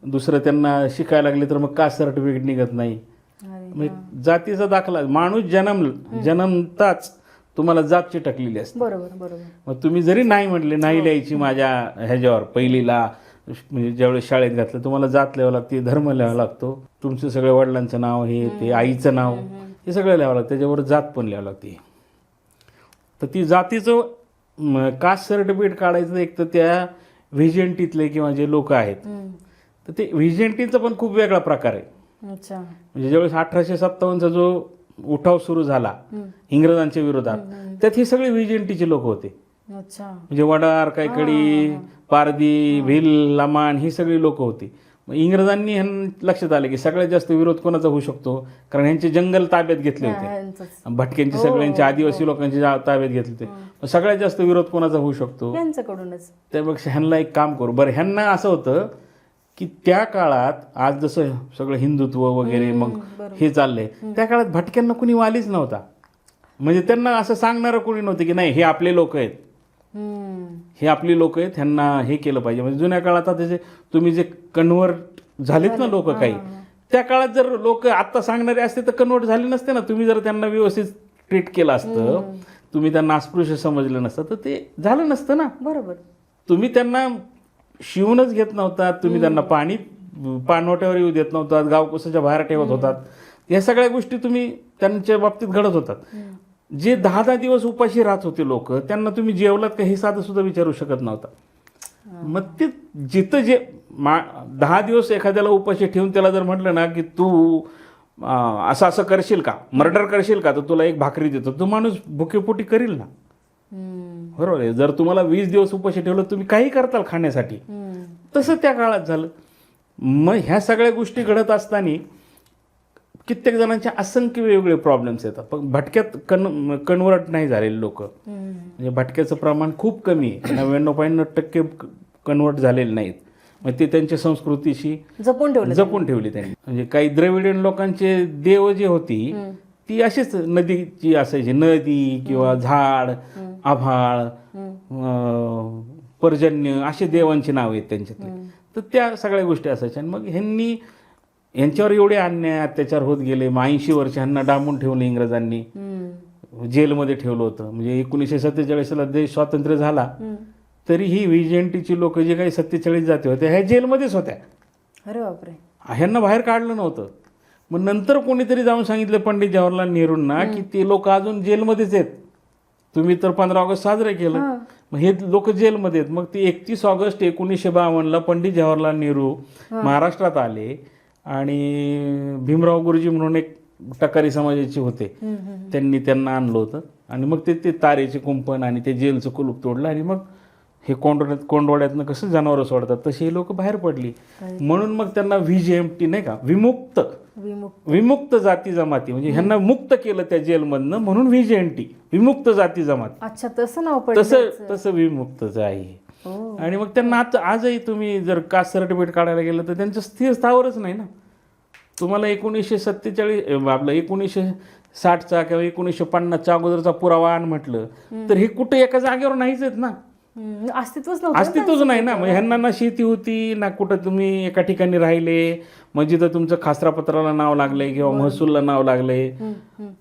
दुसरं त्यांना शिकायला लागले तर मग कास्ट सर्टिफिकेट निघत नाही. म्हणजे जातीचा दाखला माणूस जन्मताच तुम्हाला जात चिटकलेली असते. बरोबर बरोबर. मग तुम्ही जरी नाही म्हटले नाही लिहायची माझ्या ह्याच्यावर पहिलीला म्हणजे ज्यावेळेस शाळेत घातलं तुम्हाला जात लिहावं लागते, धर्म लिहावा लागतो, तुमचं सगळं वडिलांचं नाव हे ते आईचं नाव हे सगळं लिहावं लागतं, त्याच्यावर जात पण लिहावं लागते. तर ती जातीचं कास्ट सर्टिफिकेट काढायचं एक तर त्या व्हिजेंटीतले किंवा जे लोक आहेत तर ते व्हिजेंटीचा पण खूप वेगळा प्रकार आहे. अच्छा. म्हणजे ज्यावेळेस 1857चा जो उठाव सुरू झाला इंग्रजांच्या विरोधात त्यात ही सगळी व्हिजेंटीचे लोक होते. अच्छा. म्हणजे वडार, कायकडी, पारधी, भिल, लमाण ही सगळी लोक होती. मग इंग्रजांनी लक्षात आलं की सगळ्यात जास्त विरोध कोणाचा होऊ शकतो, कारण ह्यांचे जंगल ताब्यात घेतले होते, भटक्यांचे सगळ्यांचे आदिवासी लोकांचे ताब्यात घेतले होते. मग सगळ्यात जास्त विरोध कोणाचा होऊ शकतो यांच्याकडूनच. त्यापेक्षा ह्यांना एक काम करू बरं. ह्यांना असं होतं की त्या काळात आज जसं सगळं हिंदुत्व वगैरे मग हे चाललंय, त्या काळात भटक्यांना कुणी वालीच नव्हता. म्हणजे त्यांना असं सांगणारं कोणी नव्हतं की नाही हे आपले लोक आहेत, हे आपली लोक आहेत, ह्यांना हे केलं पाहिजे. म्हणजे जुन्या काळात आता तुम्ही जे कन्व्हर्ट झालेत ना लोक काही, त्या काळात जर लोक आत्ता सांगणारे असते तर कन्व्हर्ट झाले नसते ना. तुम्ही जर त्यांना व्यवस्थित ट्रीट केलं असतं, तुम्ही त्यांना अस्पृश्य समजलं नसतं तर ते झालं नसतं ना. बरोबर. तुम्ही त्यांना शिवूनच घेत नव्हतात, तुम्ही त्यांना पाणी पाणवट्यावर येऊ देत नव्हतात, गावकुसाच्या बाहेर ठेवत होतात. या सगळ्या गोष्टी तुम्ही त्यांच्या बाबतीत घडत होतात. जे 10-10 दिवस उपाशी राहत होते लोक, त्यांना तुम्ही जेवलात का हे साधं सुद्धा विचारू शकत नव्हता. मग ते जिथं 10 दिवस एखाद्याला उपाशी ठेवून त्याला जर म्हटलं ना की तू असं असं करशील का, मर्डर करशील का, तर तुला एक भाकरी देतो, तो माणूस भुकेपोटी करील ना. बरोबर आहे. जर तुम्हाला 20 दिवस उपाशी ठेवलं तुम्ही काही करताल खाण्यासाठी, तसं त्या काळात झालं. मग ह्या सगळ्या गोष्टी घडत असताना कित्येक जणांचे असंख्य वेगवेगळे प्रॉब्लेम्स येतात. पण भटक्यात कन्व्हर्ट नाही झालेले लोक, म्हणजे भटक्याचं प्रमाण खूप कमी आहे. 99.9% कन्व्हर्ट झालेले नाहीत. मग ते त्यांच्या संस्कृतीशी जपून ठेवली त्यांनी. म्हणजे काही द्रविडियन लोकांचे देव जे होती ती अशीच नदीची असायची, नदी किंवा झाड, आभाळ, पर्जन्य असे देवांची नाव आहेत त्यांच्यातले. तर त्या सगळ्या गोष्टी असायच्या. आणि मग यांच्यावर एवढे अन्याय अत्याचार होत गेले. 80 वर्ष ह्यांना डांबून ठेवलं इंग्रजांनी, जेलमध्ये ठेवलं होतं. म्हणजे 1947ला देश स्वातंत्र्य झाला तरी ही व्हिजेंटीची लोक जे काही 47 जाती होत्या ह्या जेलमध्येच होत्या. अरे बापरे. ह्यांना बाहेर काढलं नव्हतं. मग नंतर कोणीतरी जाऊन सांगितलं पंडित जवाहरलाल नेहरूंना की ते लोक अजून जेलमध्येच आहेत, तुम्ही तर 15 ऑगस्ट साजरे केलं, मग हे लोक जेलमध्ये आहेत. मग ते 31 ऑगस्ट 1952ला पंडित जवाहरलाल नेहरू महाराष्ट्रात आले आणि भीमराव गुरुजी म्हणून एक टकारी समाजाचे होते, त्यांनी त्यांना आणलं होतं. आणि मग ते तारेचे कुंपण आणि ते जेलचं कुलूप तोडलं आणि मग हे कोंडवाड्यातनं कसं जनावरं सोडतात तशी हे लोक बाहेर पडली. म्हणून मग त्यांना VJMT नाही का, विमुक्त जाती जमाती, म्हणजे ह्यांना मुक्त केलं त्या जेलमधनं म्हणून VJMT, विमुक्त जाती जमाती. अच्छा, तसं नाव पडलं. तसं विमुक्तच आहे. आणि मग त्यांना आजही तुम्ही जर कास्ट सर्टिफिकेट काढायला गेलं तर त्यांचं स्थिर स्थावरच नाही ना. तुम्हाला 1947 आपलं 1960चा किंवा 1950च्या अगोदरचा पुरावा आण म्हटलं तर हे कुठे एका जागेवर नाहीच आहेत ना. अस्तित्वच नाही ना. म्हणजे ह्यांना ना शेती होती ना कुठं तुम्ही एका ठिकाणी राहिले, मग जिथं तुमचं खासरापत्राला नाव लागलंय किंवा महसूलला नाव लागलंय,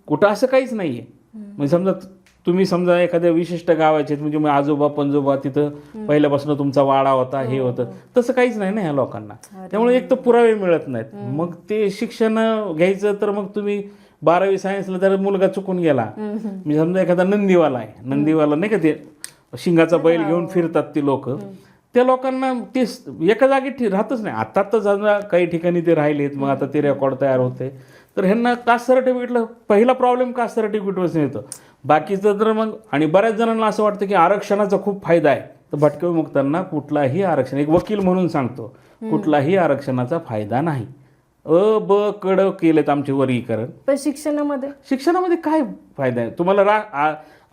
कुठं असं काहीच नाहीये. म्हणजे समजा एखाद्या विशिष्ट गावाचे म्हणजे आजोबा पंजोबा तिथं पहिल्यापासून तुमचा वाडा होता, हे होतं, तसं काहीच नाही ना ह्या लोकांना. त्यामुळे एक तर पुरावे मिळत नाहीत. मग ते शिक्षण घ्यायचं तर मग तुम्ही 12वी सायन्सला तर मुलगा चुकून गेला, म्हणजे समजा एखादा नंदीवाला नाही का, ते शिंगाचा बैल घेऊन फिरतात ती लोक, त्या लोकांना ते एका जागी राहतच नाही. आता तर काही ठिकाणी ते राहिलेत, मग आता ते रेकॉर्ड तयार होते. तर ह्यांना कास्ट सर्टिफिकेटला पहिला प्रॉब्लेम कास्ट सर्टिफिकेटवरच येतो. बाकीचं तर मग, आणि बऱ्याच जणांना असं वाटतं की आरक्षणाचा खूप फायदा आहे, तर भटक्या विमुक्तांना कुठलाही आरक्षण, एक वकील म्हणून सांगतो, कुठलाही आरक्षणाचा फायदा नाही. ब कड केलेत आमचे वर्गीकरण. पण शिक्षणामध्ये काय फायदा आहे तुम्हाला?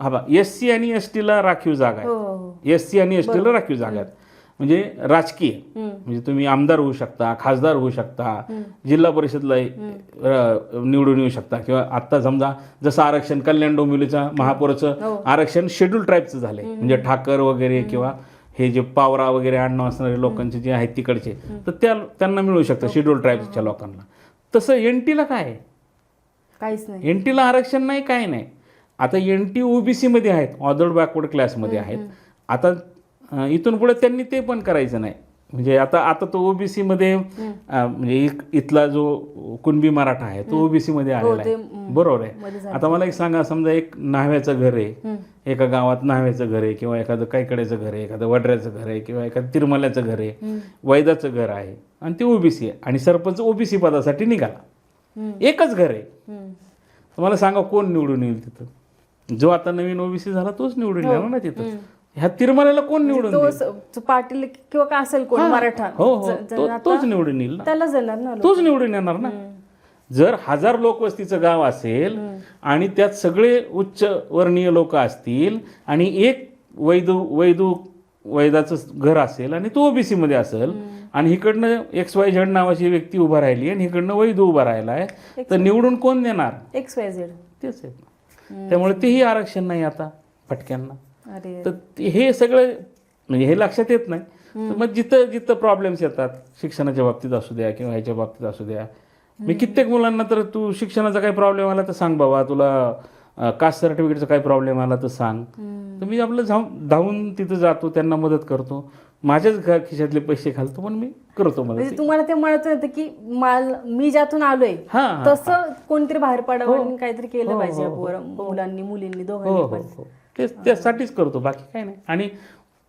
हा बा, SC आणि ST ला राखीव जागा आहे. SC आणि ST ला राखीव जागा आहेत, म्हणजे राजकीय, म्हणजे तुम्ही आमदार होऊ शकता, खासदार होऊ शकता, जिल्हा परिषदला निवडून येऊ शकता, किंवा आता समजा जसं आरक्षण कल्याण डोंबिवलीचा महापौराचं आरक्षण शेड्यूल ट्राईबचं झालंय, म्हणजे ठाकर वगैरे किंवा हे जे पावरा वगैरे आणणं असणारे लोकांचे जे आहेत तिकडचे, तर त्यांना मिळू शकतं शेड्यूल ट्राईबच्या लोकांना. तसं NT ला काय आहे? काहीच नाही. NT ला आरक्षण नाही, काय नाही. आता NT OBC मध्ये आहेत, ऑदर बॅकवर्ड क्लासमध्ये आहेत. आता इथून पुढे त्यांनी ते पण करायचं नाही, म्हणजे आता तो OBC मध्ये म्हणजे इथला जो कुणबी मराठा आहे तो OBC मध्ये आलेला आहे, बरोबर आहे. आता मला एक सांगा, समजा एक न्हाव्याचं घर आहे, एका गावात न्हाव्याचं घर आहे, किंवा एखादं कायकड्याचं घर आहे, एखादं वड्र्याचं घर आहे, किंवा एखादं तिरमल्याचं घर आहे, वैदाचं घर आहे, आणि ते OBC आहे, आणि सरपंच OBC पदासाठी निघाला. एकच घर आहे, तुम्हाला सांगा कोण निवडून येईल तिथं? जो आता नवीन OBC झाला तोच निवडून येणार ना तिथं. ह्या तिरमल्याला कोण निवडून तो पाटील किंवा काय असेल कोण मराठा, तोच निवडून येईल ना, त्यालाच येणार ना, तोच निवडून येणार ना. जर 1000 लोकवस्तीचं गाव असेल आणि त्यात सगळे उच्च वर्णीय लोक असतील, आणि एक वैदाचं घर असेल आणि तो OBC मध्ये असेल, आणि इकडनं XYZ नावाची व्यक्ती उभा राहिली आणि इकडनं वैदू उभा राहिलाय, तर निवडून कोण देणार? XYZ. तेच आहे. त्यामुळे तेही आरक्षण नाही आता भटक्यांना. तर हे सगळं म्हणजे हे लक्षात येत नाही. तर मग जिथं प्रॉब्लेम्स येतात, शिक्षणाच्या बाबतीत असू द्या किंवा ह्याच्या बाबतीत असू द्या, मी कित्येक मुलांना तर तू शिक्षणाचा काही प्रॉब्लेम आला तर सांग बाबा, तुला कास्ट सर्टिफिकेटचा काही प्रॉब्लेम आला तर सांग. तर मी आपलं धावून तिथं जातो, त्यांना मदत करतो, माझ्याच खिशातले पैसे घालतो, पण मी करतो मदत. तुम्हाला ते म्हणत होतं की मी ज्यातून आलोय तसं कोणतरी बाहेर पडावं आणि काहीतरी केलं पाहिजे मुलांनी मुलींनी दोघांनी पण. त्यासाठीच करतो, बाकी काय नाही. आणि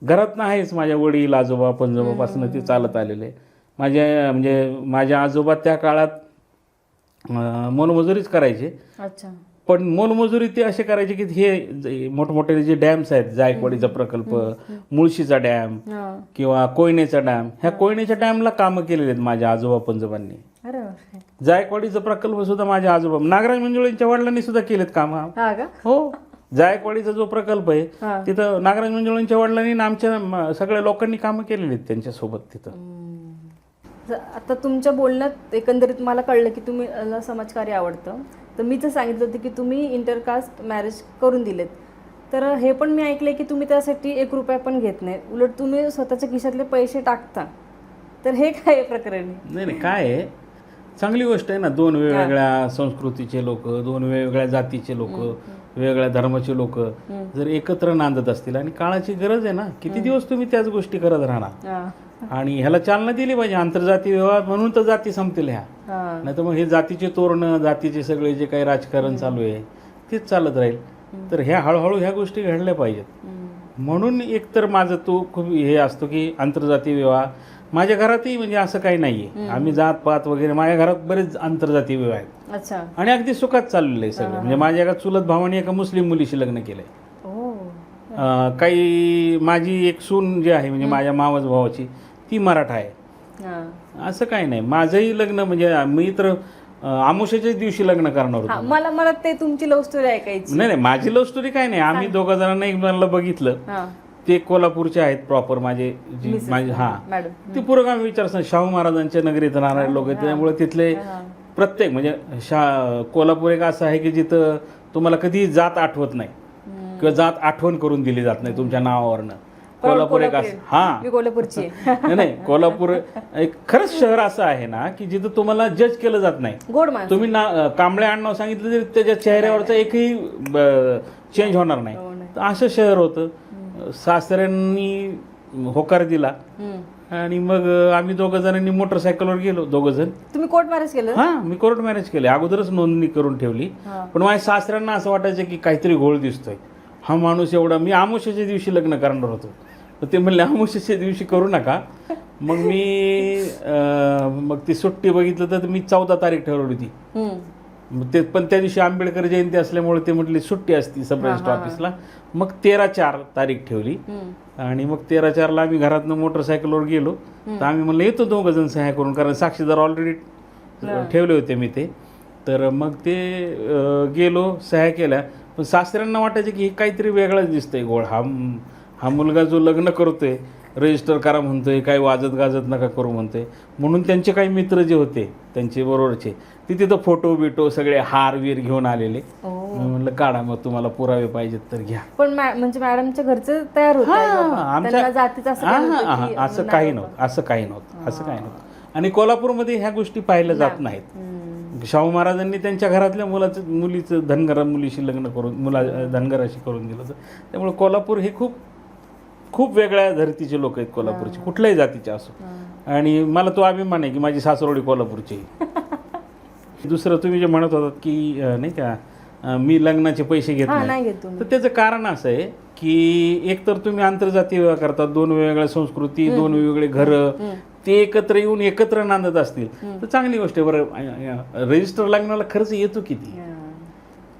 घरात नाहीच, माझ्या वडील आजोबा पंजोबापासून ते चालत आलेले. माझ्या आजोबा त्या काळात मोलमजुरीच करायचे. अच्छा. पण मोलमजुरी ते असे करायचे की हे मोठमोठे जे डॅम्स आहेत, जायकवाडीचा प्रकल्प, मुळशीचा डॅम किंवा कोयनेचा डॅम, ह्या कोयनेच्या डॅमला कामं केलेली आहेत माझ्या आजोबा पंजोबांनी. जायकवाडीचा प्रकल्प सुद्धा माझ्या आजोबा नागराज मंजुळेंच्या वडिलांनी सुद्धा केलेत कामं. हो, जायकवाडीचा जो प्रकल्प आहे तिथं नागराज मंजुळेंच्या वडिलांनी आमच्या सगळ्या लोकांनी कामं केलेली आहेत त्यांच्यासोबत तिथं. आता तुमच्या बोलण्यात एकंदरीत मला कळलं की तुम्ही समाजकार्य आवडतं. तर मी तर सांगितलं होतं की तुम्ही इंटरकास्ट मॅरेज करून दिलेत, तर हे पण मी ऐकलंय की तुम्ही त्यासाठी 1 रुपया पण घेत नाही, उलट तुम्ही स्वतःच्या खिशातले पैसे टाकता. तर हे काय प्रकरण? नाही, काय आहे, चांगली गोष्ट आहे ना. 2 वेगवेगळ्या संस्कृतीचे लोक, 2 वेगवेगळ्या जातीचे लोक, वेगवेगळ्या धर्माचे लोक जर एकत्र नांदत असतील, आणि काळाची गरज आहे ना, किती दिवस तुम्ही त्याच गोष्टी करत राहणार, आणि ह्याला चालना दिली पाहिजे. आंतरजातीय व्यवहार म्हणून तर जाती संपतील ह्या, नाही तर मग हे जातीचे तोरणं, जातीचे सगळे जे काही राजकारण चालू आहे तेच चालत राहील. तर ह्या हळूहळू ह्या गोष्टी घडल्या पाहिजेत. म्हणून एकतर माझं तो खूप हे असतो की आंतरजातीय विवाह. माझ्या घरातही म्हणजे असं काही नाहीये, आम्ही जात पात वगैरे, माझ्या घरात बरेच आंतरजातीय विवाह आहेत. अच्छा. आणि अगदी सुखात चाललेलं आहे सगळं. म्हणजे माझ्या एका चुलत भावाने एका मुस्लिम मुलीशी लग्न केलंय. काही माझी एक सून जी आहे म्हणजे माझ्या मावस भावाची, ती मराठा आहे. असं काही नाही. माझंही लग्न म्हणजे मी तर आमुष्याच्याच दिवशी लग्न करणार होतो. मला ते तुमची लव्ह स्टोरी ऐकायची. नाही, माझी लव्ह स्टोरी काय नाही. आम्ही 2 जणांना एकमेकांना बघितलं. ते कोल्हापूरचे आहेत प्रॉपर माझे ते पुरोगामी विचारसरणी शाहू महाराजांच्या नगरीत राहणारे लोक आहेत. त्यामुळे तिथले प्रत्येक म्हणजे कोल्हापूर एक असं आहे की जिथं तुम्हाला कधी जात आठवत नाही किंवा जात आठवण करून दिली जात नाही तुमच्या नावावरनं. कोल्हापूर एक असं कोल्हापूरची नाही, कोल्हापूर एक खरंच शहर असं आहे ना की जिथं तुम्हाला जज केलं जात नाही. तुम्ही कांबळे आडनाव सांगितलं तरी त्याच्या चेहऱ्यावरचा एकही चेंज होणार नाही. असं शहर होतं. सासऱ्यांनी होकार दिला आणि मग आम्ही 2 जणांनी मोटरसायकलवर गेलो. 2 जण. तुम्ही कोर्ट मॅरेज केलं? मी कोर्ट मॅरेज केले. अगोदरच नोंदणी करून ठेवली. पण माझ्या सासऱ्यांना असं वाटायचं की काहीतरी घोळ दिसतोय, हा माणूस एवढा. मी आमुष्याच्या दिवशी लग्न करणार होतो, तर ते म्हणले आमुष्याच्या दिवशी करू नका. मग ती सुट्टी बघितलं तर मी 14 तारीख ठरवली होती. ते पण त्या दिवशी आंबेडकर जयंती असल्यामुळे ते म्हटले सुट्टी असती सब रजिस्टर ऑफिसला. मग 13/4 तारीख ठेवली आणि मग 13/4ला आम्ही घरातनं मोटरसायकलवर गेलो. तर आम्ही म्हणलं येतो 2 जण सह्या करून, कारण साक्षीदार ऑलरेडी ठेवले होते मी ते. तर मग ते गेलो, सह्या केल्या. पण सासऱ्यांना वाटायचं की हे काहीतरी वेगळंच दिसतंय गोळ. हा मुलगा जो लग्न करतोय, रजिस्टर करा म्हणतोय, काही वाजत गाजत नका करू म्हणतोय. म्हणून त्यांचे काही मित्र जे होते त्यांचे बरोबरचे, ते तिथं फोटो बिटो सगळे हार वीर घेऊन आलेले. मी म्हणलं काढा, मग तुम्हाला पुरावे पाहिजेत तर घ्या. पण म्हणजे मॅडमच्या घरचे तयार होते आमच्या जातीचं असं काही नव्हतं की असं काही नव्हतं. आणि कोल्हापूरमध्ये ह्या गोष्टी पाहिल्या जात नाहीत. शाहू महाराजांनी त्यांच्या घरातल्या मुलीचं धनगरा मुलीशी लग्न करून धनगराशी करून दिलं होतं. त्यामुळे कोल्हापूर हे खूप खूप वेगळ्या धर्तीचे लोक आहेत कोल्हापूरचे, कुठल्याही जातीचे असो. आणि मला तो अभिमान आहे की माझी सासरवडी कोल्हापूरची. दुसरं तुम्ही जे म्हणत होतात की नाही का मी लग्नाचे पैसे घेत नाही, तर त्याचं कारण असं आहे की एकतर तुम्ही आंतरजातीय विवाह करतात, 2 वेगवेगळ्या संस्कृती, 2 वेगवेगळे घरं, ते एकत्र येऊन एकत्र नांदत असतील तर चांगली गोष्ट आहे. बरं, रजिस्टर लग्नाला खर्च येतो किती?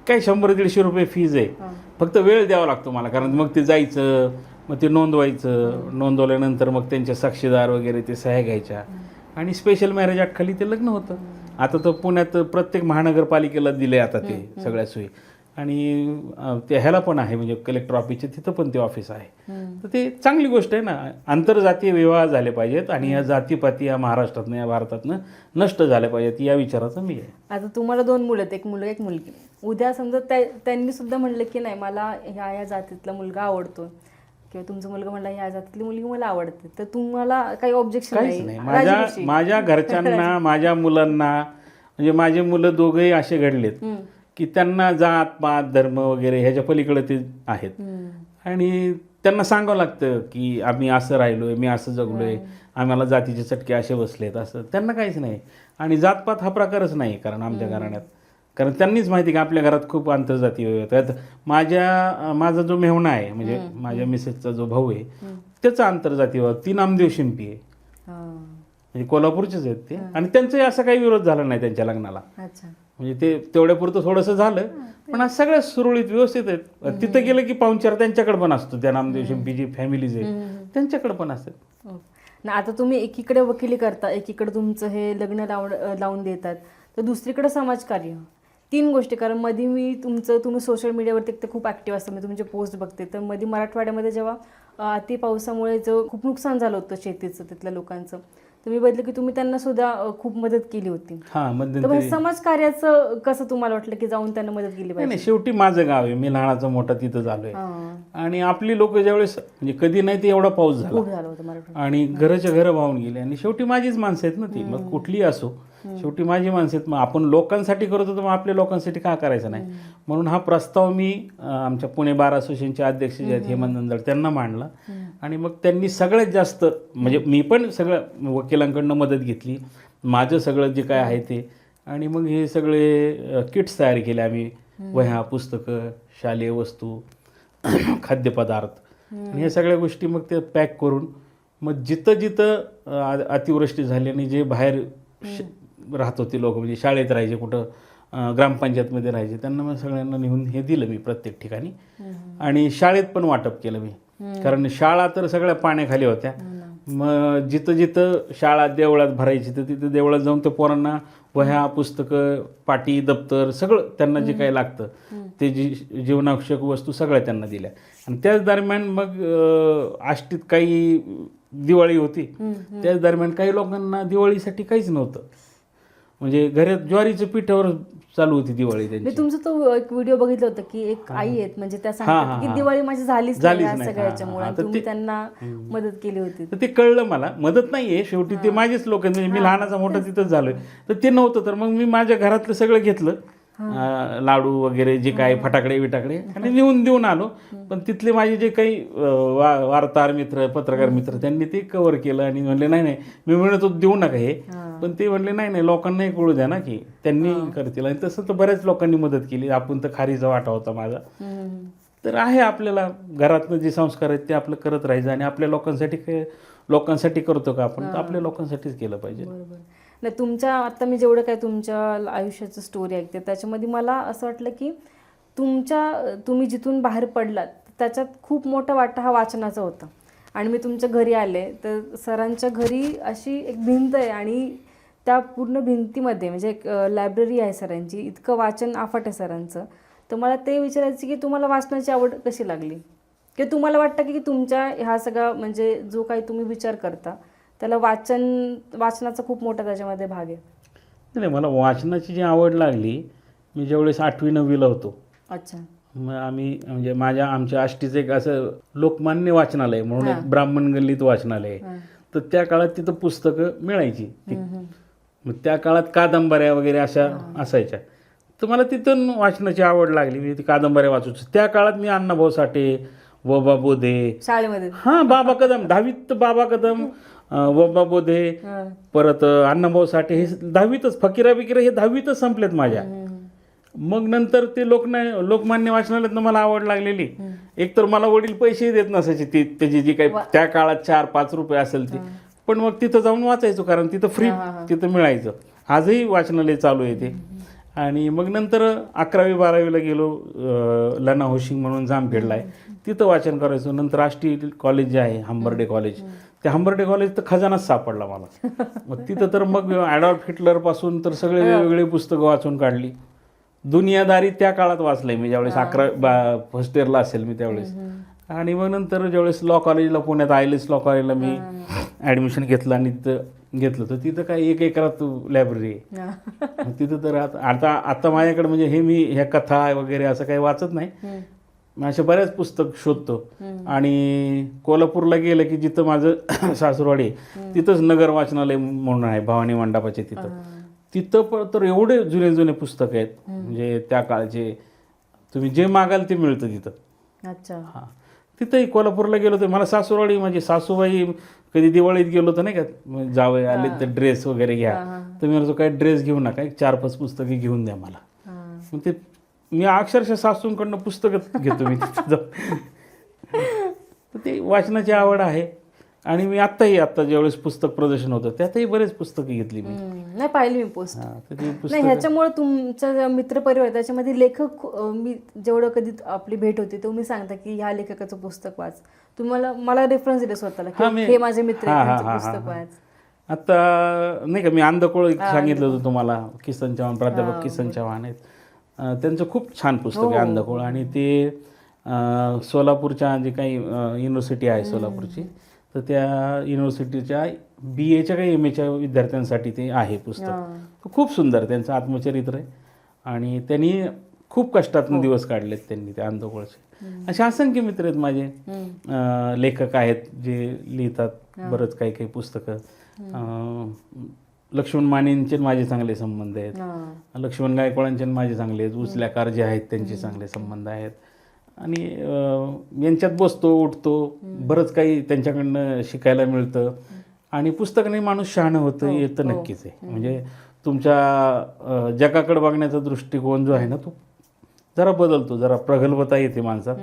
काय 100-150 रुपये फीज आहे. फक्त वेळ द्यावा लागतो मला, कारण मग ते जायचं, मग ते नोंदवायचं, नोंदवल्यानंतर मग त्यांचे साक्षीदार वगैरे ते सह्या घ्यायच्या आणि स्पेशल मॅरेज ॲक्ट खाली ते लग्न होतं. आता तर पुण्यात प्रत्येक महानगरपालिकेला दिले आता ते सगळ्या सोयी. आणि ते ह्याला पण आहे, म्हणजे कलेक्टर ऑफिसचे तिथं पण ते ऑफिस आहे. तर ते चांगली गोष्ट आहे ना. आंतरजातीय विवाह झाले पाहिजेत आणि या जातीपाती या महाराष्ट्रातनं या भारतातनं नष्ट झाल्या पाहिजेत, या विचाराचं मी आहे. आता तुम्हाला 2 मुलं आहेत, एक मुलगा एक मुलगी. उद्या समजा त्यांनी सुद्धा म्हणलं की नाही मला ह्या जातीतला मुलगा आवडतो, किंवा तुमचा मुलगा म्हणला ह्या जातीतली मुलगी मला आवडते, तर तुम्हाला काही ऑब्जेक्शन नाही? माझ्या घरच्यांना, माझ्या मुलांना, म्हणजे माझे मुलं दोघंही असे घडलेत की त्यांना जात पात धर्म वगैरे ह्याच्या पलीकडे ते आहेत. आणि त्यांना सांगावं लागतं की आम्ही असं राहिलोय, मी असं जगलोय, आम्हाला जातीचे चटके असे बसलेत, असं. त्यांना काहीच नाही. आणि जातपात हा प्रकारच नाही कारण आमच्या घराण्यात, कारण त्यांनीच माहिती की आपल्या घरात खूप आंतरजातीय आहेत. माझा जो मेहुणा आहे, म्हणजे माझ्या मिसेसचा जो भाऊ आहे, त्याचा आंतरजातीय, ती नामदेव शिंपी आहे, म्हणजे कोल्हापूरचेच आहेत ते. आणि त्यांचाही असा काही विरोध झाला नाही त्यांच्या लग्नाला. म्हणजे ते तेवढ्यापुरतं थोडंसं झालं, पण आज सगळ्या सुरळीत व्यवस्थित आहेत. तिथं गेलं की पाहुणचार त्यांच्याकडे पण असतो, त्या नामदेव शिंपीची फॅमिलीज आहे त्यांच्याकडे पण असतात. ना आता तुम्ही एकीकडे वकिली करता, एकीकडे तुमचं हे लग्न लावून देतात, तर दुसरीकडे समाजकार्य. 3 गोष्टी. कारण मध्ये मी तुम्ही सोशल मीडियावरती एक तर खूप ॲक्टिव्ह असतं, मी तुमचे पोस्ट बघते. तर मध्ये मराठवाड्यामध्ये जेव्हा अति पावसामुळे जो खूप नुकसान झालं होतं शेतीचं तिथल्या लोकांचं, तर मी बघितलं की तुम्ही त्यांना सुद्धा खूप मदत केली होती. तर समाजकार्याचं कसं तुम्हाला वाटलं की जाऊन त्यांना मदत केली पाहिजे? नाही, शेवटी माझं गाव आहे, मी लहानाचा मोठा तिथं झालोय. आणि आपली लोक ज्यावेळेस, म्हणजे कधी नाही ते एवढा पाऊस झाला आणि घराच्या घरं वाहून गेले, आणि शेवटी माझीच माणसं आहेत ना ती, मग कुठली असो, शेवटी माझी माणसं आहेत. मग आपण लोकांसाठी करतो तर मग आपल्या लोकांसाठी का करायचं नाही? म्हणून हा प्रस्ताव मी आमच्या पुणे बार असोसिएशनचे अध्यक्ष जे आहेत हेमंत नंदळ त्यांना मांडला. आणि मग त्यांनी सगळ्यात जास्त, म्हणजे मी पण सगळं वकिलांकडनं मदत घेतली, माझं सगळं जे काय आहे ते. आणि मग हे सगळे किट्स तयार केले आम्ही, वह्या, पुस्तकं, शालेय वस्तू, खाद्यपदार्थ, आणि ह्या सगळ्या गोष्टी मग ते पॅक करून, मग जिथं अतिवृष्टी झाली आणि जे बाहेर राहत होते लोक, म्हणजे शाळेत राहायचे, कुठं ग्रामपंचायतमध्ये राहायचे, त्यांना मग सगळ्यांना नेऊन हे दिलं मी प्रत्येक ठिकाणी. आणि शाळेत पण वाटप केलं मी, कारण शाळा तर सगळ्या पाण्याखाली होत्या. मग जिथं जिथं शाळा देवळात भरायची तर तिथं देवळात जाऊन त्या पोरांना वह्या, पुस्तकं, पाटी, दप्तर, सगळं त्यांना जे काही लागतं ते जीवनावश्यक वस्तू सगळ्या त्यांना दिल्या. आणि त्याच दरम्यान मग आष्टीत काही दिवाळी होती, त्याच दरम्यान काही लोकांना दिवाळीसाठी काहीच नव्हतं, म्हणजे घरात ज्वारीचं पिठावर चालू होती दिवाळी त्यांची. तुमचा तो एक व्हिडिओ बघितला होता की एक आई आहेत, म्हणजे त्या सांगतात की दिवाळी माझी झालीच नाही सगळ्याच्यामुळे, तुम्ही त्यांना मदत केली होती. तर ते कळलं मला, मदत नाहीये, शेवटी ते माझेच लोक आहेत, म्हणजे मी लहानाचा मोठा तिथंच झालोय. तर ते नव्हतं, तर मग मी माझ्या घरातलं सगळं घेतलं, लाडू वगैरे जे काही फटाकडे विटाकडे, आणि नेऊन देऊन आलो. पण तिथले माझे जे काही वार्ताहर मित्र, पत्रकार मित्र, त्यांनी ते कव्हर केलं आणि म्हणले नाही, मी म्हणत होतो देऊ नका हे, पण ते म्हणले नाही, लोकांनाही कळू द्या ना की त्यांनी करतील. आणि तसं तर बऱ्याच लोकांनी मदत केली. आपण तर खारीचा वाटा होता माझा. तर आहे आपल्याला घरातनं जे संस्कार आहेत ते आपलं करत राहायचं, आणि आपल्या लोकांसाठी लोकांसाठी करतो का आपण, तर आपल्या लोकांसाठीच केलं पाहिजे. बरोबर. नाही, तुमच्या आता मी जेवढं काय तुमच्या आयुष्याचं स्टोरी ऐकते त्याच्यामध्ये मला असं वाटलं की तुम्ही जिथून बाहेर पडलात त्याच्यात खूप मोठा वाटा हा वाचनाचा होता. आणि मी तुमच्या घरी आले तर सरांच्या घरी अशी एक भिंत आहे आणि त्या पूर्ण भिंतीमध्ये म्हणजे एक लायब्ररी आहे सरांची, इतकं वाचन आफाट आहे सरांचं. तर मला ते विचारायचं की तुम्हाला वाचनाची आवड कशी लागली, की तुम्हाला वाटतं की तुमच्या ह्या सगळा म्हणजे जो काही तुम्ही विचार करता त्याला वाचनाचा खूप मोठा त्याच्यामध्ये भाग आहे. नाही, मला वाचनाची जी आवड लागली, मी ज्यावेळेस 8वी-9वीला होतो. अच्छा. मग आम्ही म्हणजे आमच्या आष्टीचं एक असं लोकमान्य वाचनालय म्हणून एक ब्राह्मण गल्लीत वाचनालय आहे. तर त्या काळात तिथं पुस्तकं मिळायची. मग त्या काळात कादंबऱ्या वगैरे अशा असायच्या. तर मला तिथून वाचनाची आवड लागली. मी ती कादंबऱ्या वाचायचो. त्या काळात मी अण्णाभाऊ साठे, वबा बोधे, शाळेमध्ये हां बाबा कदम, 10वीत बाबा कदम, वबा बोधे, परत अण्णाभाऊ साठे, हे 10वीतच, फकीरा बिकिरा हे 10वीतच संपलेत माझ्या. मग नंतर ते लोकमान्य वाचनालयातनं मला आवड लागलेली. एकतर मला वडील पैसेही देत नसायचे, त्याची जी काही त्या काळात 4-5 रुपये असेल ती, पण मग तिथं जाऊन वाचायचो कारण तिथं फ्री तिथं मिळायचं. आजही वाचनालय चालू आहे ते. आणि मग नंतर 11वी-12वीला गेलो, लना होशिंग म्हणून जामखेडला आहे, तिथं वाचन करायचो. नंतर आष्टी कॉलेज जे आहे, हंबर्डे कॉलेज, त्या हंबर्डे कॉलेज तर खजानाच सापडला मला. मग तिथं तर मग ॲडॉल्फ हिटलरपासून तर सगळे वेगवेगळे पुस्तकं वाचून काढली. दुनियादारी त्या काळात वाचलंय मी, ज्यावेळेस फर्स्ट इयरला असेल मी त्यावेळेस. आणि मग नंतर ज्यावेळेस लॉ कॉलेजला, पुण्यात ILS लॉ कॉलेजला मी ॲडमिशन घेतलं आणि तिथं घेतलं, तर तिथं काय 1 एकरात लायब्ररी आहे. तिथं तर आता माझ्याकडे म्हणजे हे मी ह्या कथा वगैरे असं काही वाचत नाही, अशा बऱ्याच पुस्तक शोधतो. आणि कोल्हापूरला गेलं की जिथं माझं सासूरवाडी आहे तिथंच नगर वाचनालय म्हणून आहे, भवानी मंडपाचे तिथं पण तर एवढे जुने जुने पुस्तक आहेत म्हणजे त्या काळचे, तुम्ही जे मागाल ते मिळतं तिथं. अच्छा. हां, तिथंही कोल्हापूरला गेलो तर मला सासूरवाडी, माझी सासूबाई कधी दिवाळीत गेलो तर नाही का जावं आले तर ड्रेस वगैरे घ्या, तर मी म्हणतो काय ड्रेस घेऊ नका, 4-5 पुस्तके घेऊन द्या मला. मग ते मी अक्षरशः सासूंकडनं पुस्तकं घेतो मी तिथं जाऊन. तर ते वाचनाची आवड आहे. आणि मी आता ज्यावेळेस पुस्तक प्रदर्शन होतं त्यातही बरेच पुस्तकं घेतली मी. नाही, पाहिली मी पोस्ट. नाही, ह्याच्यामुळे तुमचा मित्रपरिवार त्याच्यामध्ये लेखक, मी जेवढं कधी आपली भेट होती तेव्हा मी सांगता की ह्या लेखकाचं पुस्तक वाच, तुम्हाला मला रेफरन्स दिले स्वतःला की हे माझे मित्र आहेत, त्यांचं पुस्तक वाच. आता नाही का मी अंधकोळ सांगितलं होतं तुम्हाला, किसन चव्हाण, प्राध्यापक किसन चव्हाण आहेत, त्यांचं खूप छान पुस्तक आहे अंधकोळ. आणि ते सोलापूरच्या जे काही युनिव्हर्सिटी आहे सोलापूरची, तर त्या युनिव्हर्सिटीच्या BAच्या काही MAच्या विद्यार्थ्यांसाठी ते आहे पुस्तक. खूप सुंदर त्यांचं आत्मचरित्र आहे. आणि त्यांनी खूप कष्टातून दिवस काढलेत त्यांनी त्या अंधकोळचे. असे असंख्य मित्र आहेत माझे, लेखक आहेत जे लिहितात बरंच काही काही पुस्तकं. लक्ष्मण मानेंचे माझे चांगले संबंध आहेत, लक्ष्मण गायकवाडांचे माझे चांगले आहेत, उचल्याकार जे आहेत त्यांचे चांगले संबंध आहेत. आणि यांच्यात बसतो उठतो, बरंच काही त्यांच्याकडनं शिकायला मिळतं. आणि पुस्तकाने माणूस शहाणं होतं येतं नक्कीच आहे. म्हणजे तुमच्या जगाकडे बघण्याचा दृष्टिकोन जो आहे ना तो जरा बदलतो, जरा प्रगल्भता येते माणसात.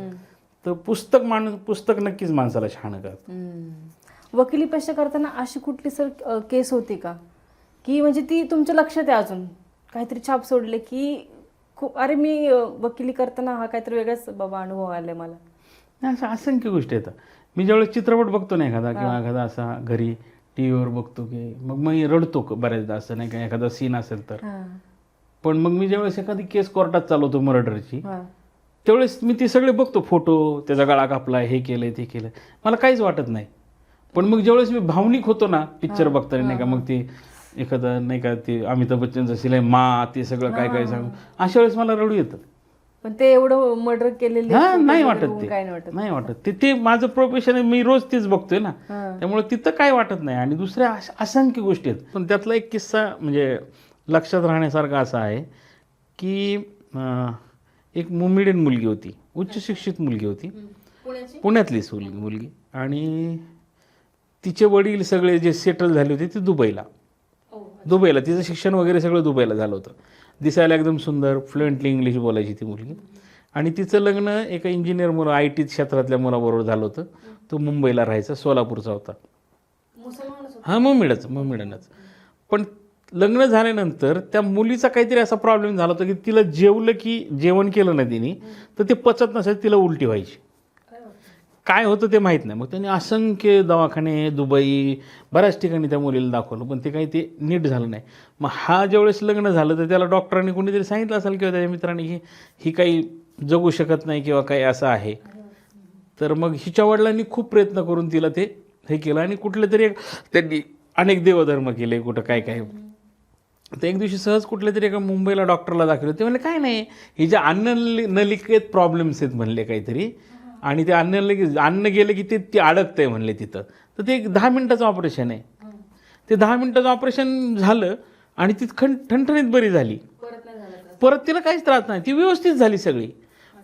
तर पुस्तक नक्कीच माणसाला शहाणं करतं. वकिली पेशा करताना अशी कुठली सर केस होती का की म्हणजे ती तुमच्या लक्षात आहे, अजून काहीतरी छाप सोडले की खूप अरे मी वकिली करताना हा काहीतरी वेगळाच बाबा अनुभव आलाय मला? अशा असंख्य गोष्टी येतात. मी ज्यावेळेस चित्रपट बघतो ना एखादा, किंवा एखादा असा घरी TV वर बघतो की मग मी रडतो बऱ्याचदा, असं नाही का एखादा सीन असेल तर. पण मग मी ज्यावेळेस एखादी केस कोर्टात चालवतो मर्डरची, त्यावेळेस मी ती सगळे बघतो, फोटो, त्याचा गळा कापलाय, हे केलंय ते केलंय, मला काहीच वाटत नाही. पण मग ज्यावेळेस मी भावनिक होतो ना पिक्चर बघताना नाही का, मग ते एखादं नाही का ते अमिताभ बच्चनचं सिलाय मा, ते सगळं काय काय सांगू, अशा वेळेस मला रडू येतं. पण ते एवढं मर्डर केलेलं नाही वाटत ते माझं प्रोफेशन आहे, मी रोज तेच बघतोय ना, त्यामुळे तिथं काय वाटत नाही. आणि दुसऱ्या असंख्य गोष्टी आहेत. पण त्यातला एक किस्सा म्हणजे लक्षात राहण्यासारखा असा आहे की एक मुंबईडन मुलगी होती, उच्च शिक्षित मुलगी होती, पुण्यातलीच मुलगी. आणि तिचे वडील सगळे जे सेटल झाले होते ते दुबईला, तिचं शिक्षण वगैरे सगळं दुबईला झालं होतं. दिसायला एकदम सुंदर, फ्लुएंटली इंग्लिश बोलायची ती मुलगी. आणि तिचं लग्न एका इंजिनियर मुलं IT क्षेत्रातल्या मुलाबरोबर झालं होतं. तो मुंबईला राहायचा, सोलापूरचा होता. हां मम्मीडनच. पण लग्न झाल्यानंतर त्या मुलीचा काहीतरी असा प्रॉब्लेम झाला होता की तिला जेवलं की जेवण केलं ना तिने तर ते पचत नसायचं, तिला उलटी व्हायची. काय होतं ते माहीत नाही. मग त्यांनी असंख्य दवाखाने, दुबई, बऱ्याच ठिकाणी त्या मुलीला दाखवलं, पण ते काही ते नीट झालं नाही. मग हा ज्यावेळेस लग्न झालं तर त्याला डॉक्टरांनी कोणीतरी सांगितलं असेल किंवा त्याच्या मित्रांनी की ही काही जगू शकत नाही किंवा काही असं आहे. तर मग हिच्या वडिलांनी खूप प्रयत्न करून तिला ते हे केलं आणि कुठले तरी त्यांनी अनेक देवधर्म केले, कुठं काय काय. तर एक दिवशी सहज कुठल्या तरी एका मुंबईला डॉक्टरला दाखवलं. ते म्हणले काय नाही, हिच्या नलिकेत प्रॉब्लेम्स आहेत म्हणले काहीतरी, आणि ते अन्न गेलं की ते अडकतंय म्हणले तिथं. तर ते एक 10 मिनिटाचं ऑपरेशन आहे. ते 10 मिनिटाचं ऑपरेशन झालं आणि ती ठणठणीत बरी झाली. परत तिला काहीच त्रास नाही, ती व्यवस्थित झाली सगळी.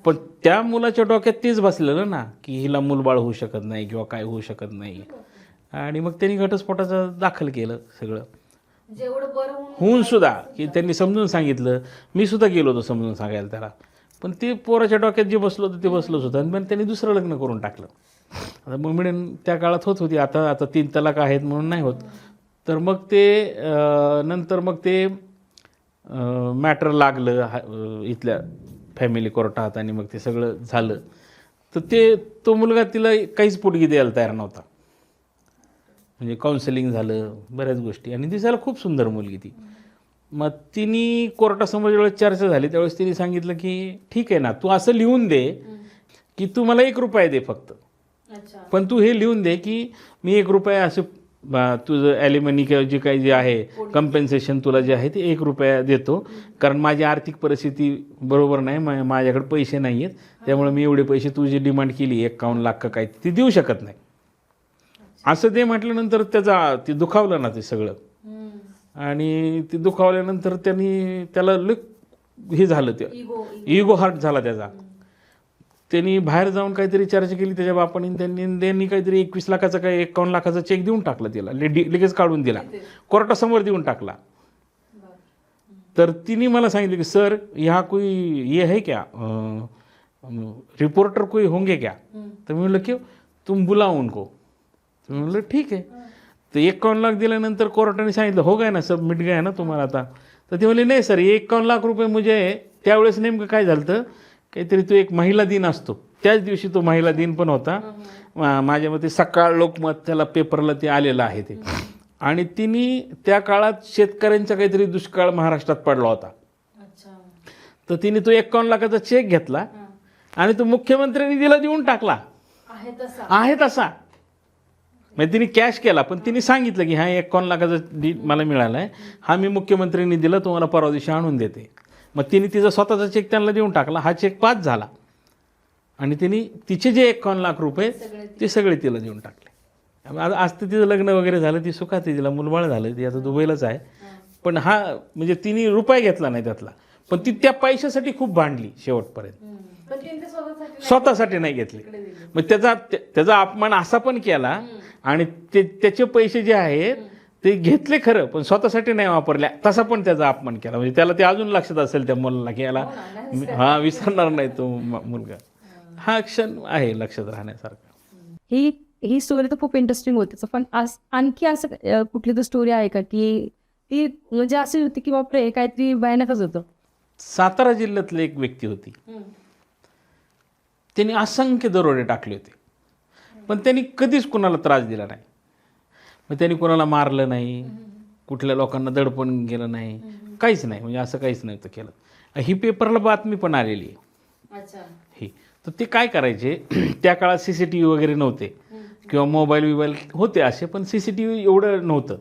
पण त्या मुलाच्या डोक्यात तेच बसलेलं ना की हिला मूलबाळ होऊ शकत नाही किंवा काय होऊ शकत नाही. आणि मग त्यांनी घटस्फोटाचं दाखल केलं सगळं. होऊन सुद्धा की त्यांनी समजून सांगितलं, मी सुद्धा गेलो होतो समजून सांगायला त्याला, पण ते पोराच्या डोक्यात जे बसलं होतं ते बसलंच होतं. आणि मग त्यांनी दुसरं लग्न करून टाकलं. आता मम्मी त्या काळात होत होती, आता 3 तलाक आहेत म्हणून नाही होत. तर मग ते नंतर मग ते मॅटर लागलं इथल्या फॅमिली कोर्टात आणि मग ते सगळं झालं. तर तो मुलगा तिला काहीच पोटगी द्यायला तयार नव्हता. म्हणजे काउन्सिलिंग झालं, बऱ्याच गोष्टी, आणि दिसायला खूप सुंदर मुलगी ती. मग तिने कोर्टासमोर ज्यावेळेस चर्चा झाली त्यावेळेस तिने सांगितलं की ठीक आहे ना, तू असं लिहून दे की तू मला 1 रुपया दे फक्त, पण तू हे लिहून दे की मी 1 रुपया असं तुझं ॲलिमनी किंवा जे काही जे आहे कम्पेन्सेशन तुला जे आहे ते 1 रुपया देतो, कारण माझी आर्थिक परिस्थिती बरोबर नाही, माझ्याकडे पैसे नाही आहेत, त्यामुळे मी एवढे पैसे तू जी डिमांड केली 51 लाख का काय ती देऊ शकत नाही. असं ते म्हटल्यानंतर ते दुखावलं ना ते सगळं. आणि ते दुखावल्यानंतर त्याला हे झालं, ते इगो हर्ट झाला त्याचा. त्यांनी बाहेर जाऊन काहीतरी चर्चा केली त्याच्या बापाने, त्यांनी काहीतरी 21 लाखाचा काय 51 लाखाचा चेक देऊन टाकला तिला, लगेच काढून दिला, कोर्टासमोर देऊन टाकला. तर तिने मला सांगितलं की सर यहाँ कोई ये है क्या, रिपोर्टर कोई होंगे क्या. तर मी म्हटलं क्यों, तुम बुलाओ उनको. तर मी म्हटलं ठीक आहे. तर 51 लाख दिल्यानंतर कोर्टाने सांगितलं हो गया ना, सबमिट गया ना तुम्हाला आता. तर ते म्हणले नाही सर, 51 लाख रुपये म्हणजे त्यावेळेस नेमकं काय झालं तर काहीतरी तो एक महिला दिन असतो, त्याच दिवशी तो महिला दिन पण होता. माझ्या मते सकाळ लोकमत त्याला पेपरला ते आलेलं आहे ते. आणि तिने त्या काळात शेतकऱ्यांचा काहीतरी दुष्काळ महाराष्ट्रात पडला होता. तर तिने तो 51 लाखाचा चेक घेतला आणि तो मुख्यमंत्र्यांनी दिला देऊन टाकला आहे तसा. म्हणजे तिने कॅश केला, पण तिने सांगितलं की हा 51 लाखाचा मला मिळाला आहे, हा मी मुख्यमंत्र्यांनी दिला, तुम्हाला परवा दिवशी आणून देते. मग तिने तिचा स्वतःचा चेक त्यांना देऊन टाकला, हा चेक पास झाला आणि तिने तिचे जे 51 लाख रुपये ते सगळे तिला देऊन टाकले. आज तर तिचं लग्न वगैरे झालं, ती सुखात आहे, तिला मुलबाळ झालं, ती आता दुबईलाच आहे. पण हा म्हणजे तिने रुपया घेतला नाही त्यातला, पण ती त्या पैशासाठी खूप भांडली शेवटपर्यंत, स्वतःसाठी नाही घेतले. मग त्याचा अपमान असा पण केला आणि त्याचे पैसे जे आहेत ते घेतले खरं, पण स्वतःसाठी नाही वापरल्या, तसा पण त्याचा अपमान केला. म्हणजे त्याला ते अजून लक्षात असेल त्या मुलाला की याला हा विसरणार नाही तो मुलगा. हा क्षण आहे लक्षात राहण्यासारखा. ही स्टोरी तर खूप इंटरेस्टिंग होती. पण आणखी असं कुठली तर स्टोरी आहे का की ती म्हणजे अशी होती की बापरे काहीतरी भयानकच होतं? सातारा जिल्ह्यातली एक व्यक्ती होती, त्यांनी असंख्य दरोडे टाकले होते, पण त्यांनी कधीच कुणाला त्रास दिला नाही. मग त्यांनी कोणाला मारलं नाही, कुठल्या लोकांना दडपण केलं नाही, काहीच नाही, म्हणजे असं काहीच नव्हतं केलं. ही पेपरला बातमी पण आलेली आहे ही. तर ते काय करायचे, त्या काळात CCTV वगैरे नव्हते किंवा मोबाईल होते असे, पण CCTV एवढं नव्हतं.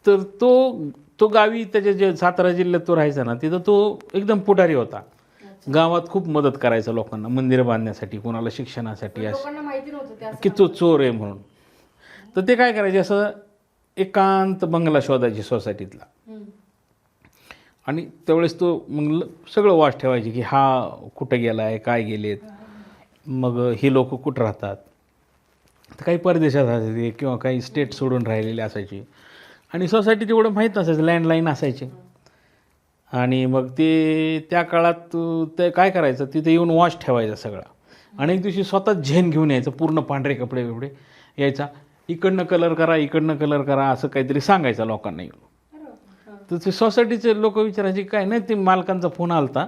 तर तो गावी त्याच्या जे सातारा जिल्ह्यात तो राहायचा ना, तिथं तो एकदम पुढारी होता. गावात खूप मदत करायचा लोकांना, मंदिरं बांधण्यासाठी, कोणाला शिक्षणासाठी, असं की तो चोर आहे म्हणून. तर ते काय करायचे, असं एकांत बंगला शोधायची सोसायटीतला, आणि त्यावेळेस तो मग सगळं वाच ठेवायचे की हा कुठं गेला आहे, काय गेलेत, मग ही लोक कुठं राहतात. तर काही परदेशात असायचे किंवा काही स्टेट सोडून राहिलेले असायचे, आणि सोसायटीत एवढं माहीत नसायचं, लँडलाईन असायचे. आणि मग ते त्या काळात ते काय करायचं, तिथे येऊन वॉच ठेवायचा सगळा. आणि एक दिवशी स्वतः झेन घेऊन यायचं, पूर्ण पांढरे कपडे बिपडे यायचा, इकडनं कलर करा इकडनं कलर करा असं काहीतरी सांगायचं लोकांना येऊन. तर ते सोसायटीचे लोक विचारायचे काय नाही, ते मालकांचा फोन आलता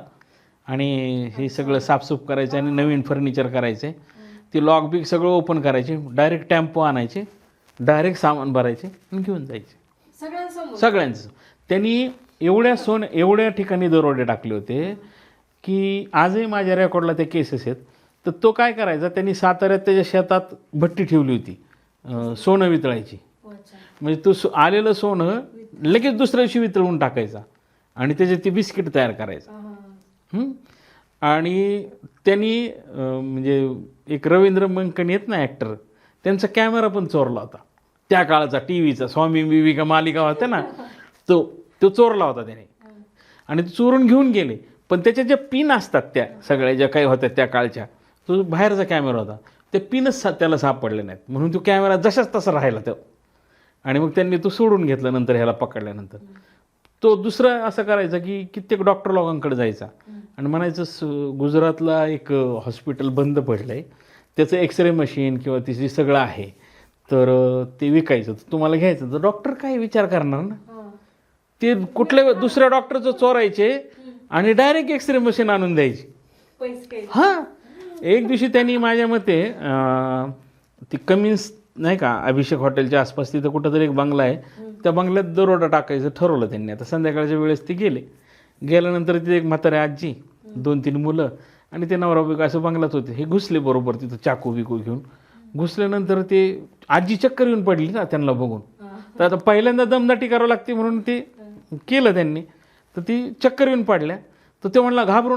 आणि हे सगळं साफसूफ करायचं आणि नवीन फर्निचर करायचं आहे. ते लॉक बिक सगळं ओपन करायचे, डायरेक्ट टेम्पो आणायचे, डायरेक्ट सामान भरायचे आणि घेऊन जायचे सगळ्यांचं. त्यांनी एवढ्या ठिकाणी दरोडे टाकले होते की आजही माझ्या रेकॉर्डला त्या केसेस आहेत. तर तो काय करायचा, त्यांनी साताऱ्यात त्याच्या शेतात भट्टी ठेवली होती सोनं वितळायची. म्हणजे तो आलेलं सोनं लगेच दुसऱ्या दिवशी वितळून टाकायचा आणि त्याचे ते बिस्किट तयार करायचा. आणि त्यांनी म्हणजे एक रवींद्र मंकन येत ना ॲक्टर, त्यांचा कॅमेरा पण चोरला होता त्या काळाचा, टी व्हीचा स्वामी बीवी का मालिका होत्या ना, तो चोरला होता त्याने आणि तो चोरून घेऊन गेले. पण त्याच्या ज्या पिन असतात त्या सगळ्या ज्या काही होत्या त्या काळच्या, तो बाहेरचा कॅमेरा होता, ते पिनच त्याला सापडले नाहीत म्हणून तो कॅमेरा जशाच तसा राहिला तो. आणि मग त्यांनी तो सोडून घेतलं नंतर ह्याला पकडल्यानंतर. तो दुसरा असं करायचा की कित्येक डॉक्टर लोकांकडे जायचा आणि म्हणायचं गुजरातला एक हॉस्पिटल बंद पडलं आहे, त्याचं एक्सरे मशीन किंवा तिची सगळं आहे, तर ते विकायचं, तर तुम्हाला घ्यायचं. तर डॉक्टर काय विचार करणार ना, ते कुठल्या दुसऱ्या डॉक्टरचं चोरायचे आणि डायरेक्ट एक्सरे मशीन आणून द्यायची. हां, एक दिवशी त्यांनी माझ्या मते ती कमिन्स नाही का अभिषेक हॉटेलच्या आसपास तिथं कुठंतरी एक बंगला आहे, त्या बंगल्यात दरोडा टाकायचं ठरवलं त्यांनी. आता संध्याकाळच्या वेळेस ते गेल्यानंतर तिथे एक म्हातारे आजी, 2-3 मुलं आणि ते नवरा बायको असं बंगलात होते. हे घुसले बरोबर तिथं चाकू बिकू घेऊन. घुसल्यानंतर ते आजी चक्कर येऊन पडली ना त्यांना बघून. तर आता पहिल्यांदा दमदाटी करावं लागते म्हणून ते केलं त्यांनी. तर ती चक्कर येऊन पडल्या. तर ते म्हणला घाबरू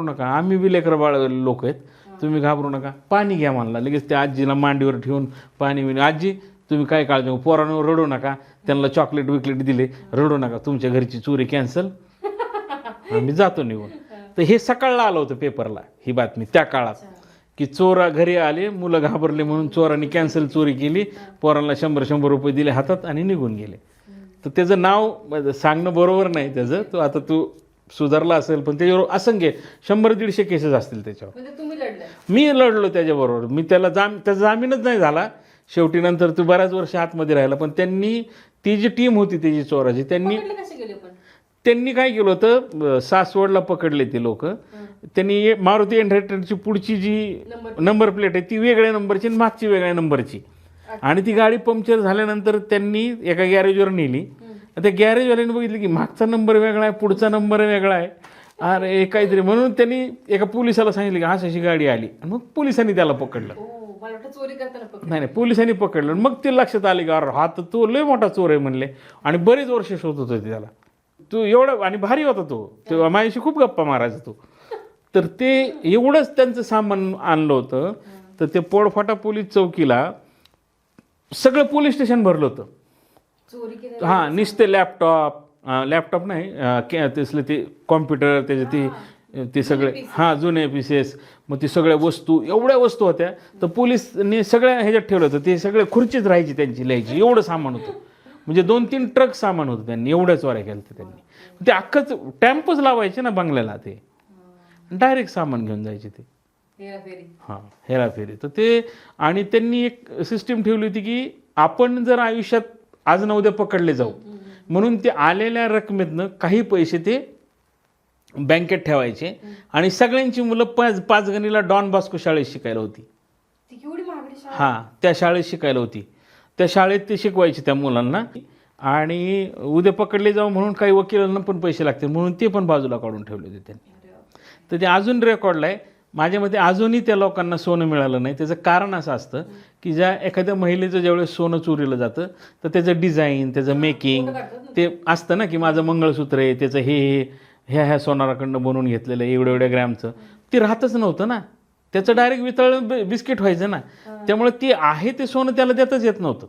नका, आम्ही बी लेकरं बाळ लोक आहेत, तुम्ही घाबरू नका, पाणी घ्या म्हणला. लगेच त्या आजीला मांडीवर ठेवून पाणी बिणी, आजी तुम्ही काय काळजी, पोरांवर रडू नका, त्यांना चॉकलेट विकलेट दिले, रडू नका, तुमच्या घरची चोरी कॅन्सल, आम्ही जातो निघून. तर हे सकाळला आलं होतं पेपरला ही बातमी त्या काळात, की चोरा घरी आले, मुलं घाबरले म्हणून चोरांनी कॅन्सल चोरी केली, पोरांना 100 रुपये दिले हातात आणि निघून गेले. तर त्याचं नाव सांगणं बरोबर नाही त्याचं, तो आता तू सुधारला असेल, पण त्याच्यावर असंख्य 100-150 केसेस असतील त्याच्यावर. मी लढलो त्याच्याबरोबर. मी त्याचा जामीनच नाही झाला शेवटी. नंतर तो बऱ्याच वर्ष आतमध्ये राहिला. पण त्यांनी ती जी टीम होती त्याची चोराची, त्यांनी काय केलं होतं, सासवडला पकडले ते लोक. त्यांनी मारुती एंटरटेनची पुढची जी नंबर प्लेट आहे ती वेगळ्या नंबरची आणि मागची वेगळ्या नंबरची. आणि ती गाडी पंक्चर झाल्यानंतर त्यांनी एका गॅरेजवर नेली. त्या गॅरेजवाल्याने बघितलं की मागचा नंबर वेगळा आहे, पुढचा नंबर वेगळा आहे, अरे काहीतरी. म्हणून त्यांनी एका पोलिसाला सांगितलं की अशी गाडी आली. आणि मग पोलिसांनी त्याला पकडलं. नाही, पोलिसांनी पकडलं. मग ते लक्षात आले की अरे हा तर तो लय मोठा चोर आहे म्हणले. आणि बरेच वर्ष शोधत होते त्याला. तो एवढा आणि भारी होता तो माझ्याशी खूप गप्पा मारायचा तो. तर ते एवढंच त्यांचं सामान आणलं होतं. तर ते पोडफाटा पोलीस चौकीला सगळं पोलीस स्टेशन भरलं होतं. हां, नुसते लॅपटॉप नाही, तसले ते कॉम्प्युटर, त्याचे ते सगळे जुने पीसेस, मग ते सगळ्या वस्तू, एवढ्या वस्तू होत्या. तर पोलिसने सगळ्या ह्याच्यात ठेवलं होतं. ते सगळे खुर्चीच राहायची त्यांची लिहायची, एवढं सामान होतं. म्हणजे 2-3 ट्रक सामान होतं त्यांनी, एवढ्या चोऱ्या केल्या होत्या त्यांनी. ते अख्खंच टॅम्पोच लावायचे ना बंगल्याला, ते डायरेक्ट सामान घेऊन जायचे ते. हेराफेरी. तर ते आणि त्यांनी एक सिस्टीम ठेवली होती की आपण जर आयुष्यात आज ना उद्या पकडले जाऊ म्हणून ते आलेल्या रकमेतनं काही पैसे ते बँकेत ठेवायचे. आणि सगळ्यांची मुलं 5 गणीला डॉन बॉस्को शाळेत शिकायला होती. त्या शाळेत शिकायला होती. त्या शाळेत ते शिकवायचे त्या मुलांना. आणि उद्या पकडले जाऊ म्हणून काही वकिलांना पण पैसे लागतील म्हणून ते पण बाजूला काढून ठेवले होते त्यांनी. तर ते अजून रेकॉर्डला आहे. माझ्या मते अजूनही त्या लोकांना सोनं मिळालं नाही. त्याचं कारण असं असतं की ज्या एखाद्या महिलेचं ज्यावेळेस सोनं चोरीलं जातं तर त्याचं डिझाईन, त्याचं मेकिंग ते असतं ना, की माझं मंगळसूत्र आहे, त्याचं ह्या सोनाराकडनं बनवून घेतलेलं आहे एवढ्या ग्रॅमचं, ते राहतच नव्हतं ना. त्याचं डायरेक्ट वितळून बिस्किट व्हायचं ना. त्यामुळे ते आहे ते सोनं त्याला देतच येत नव्हतं.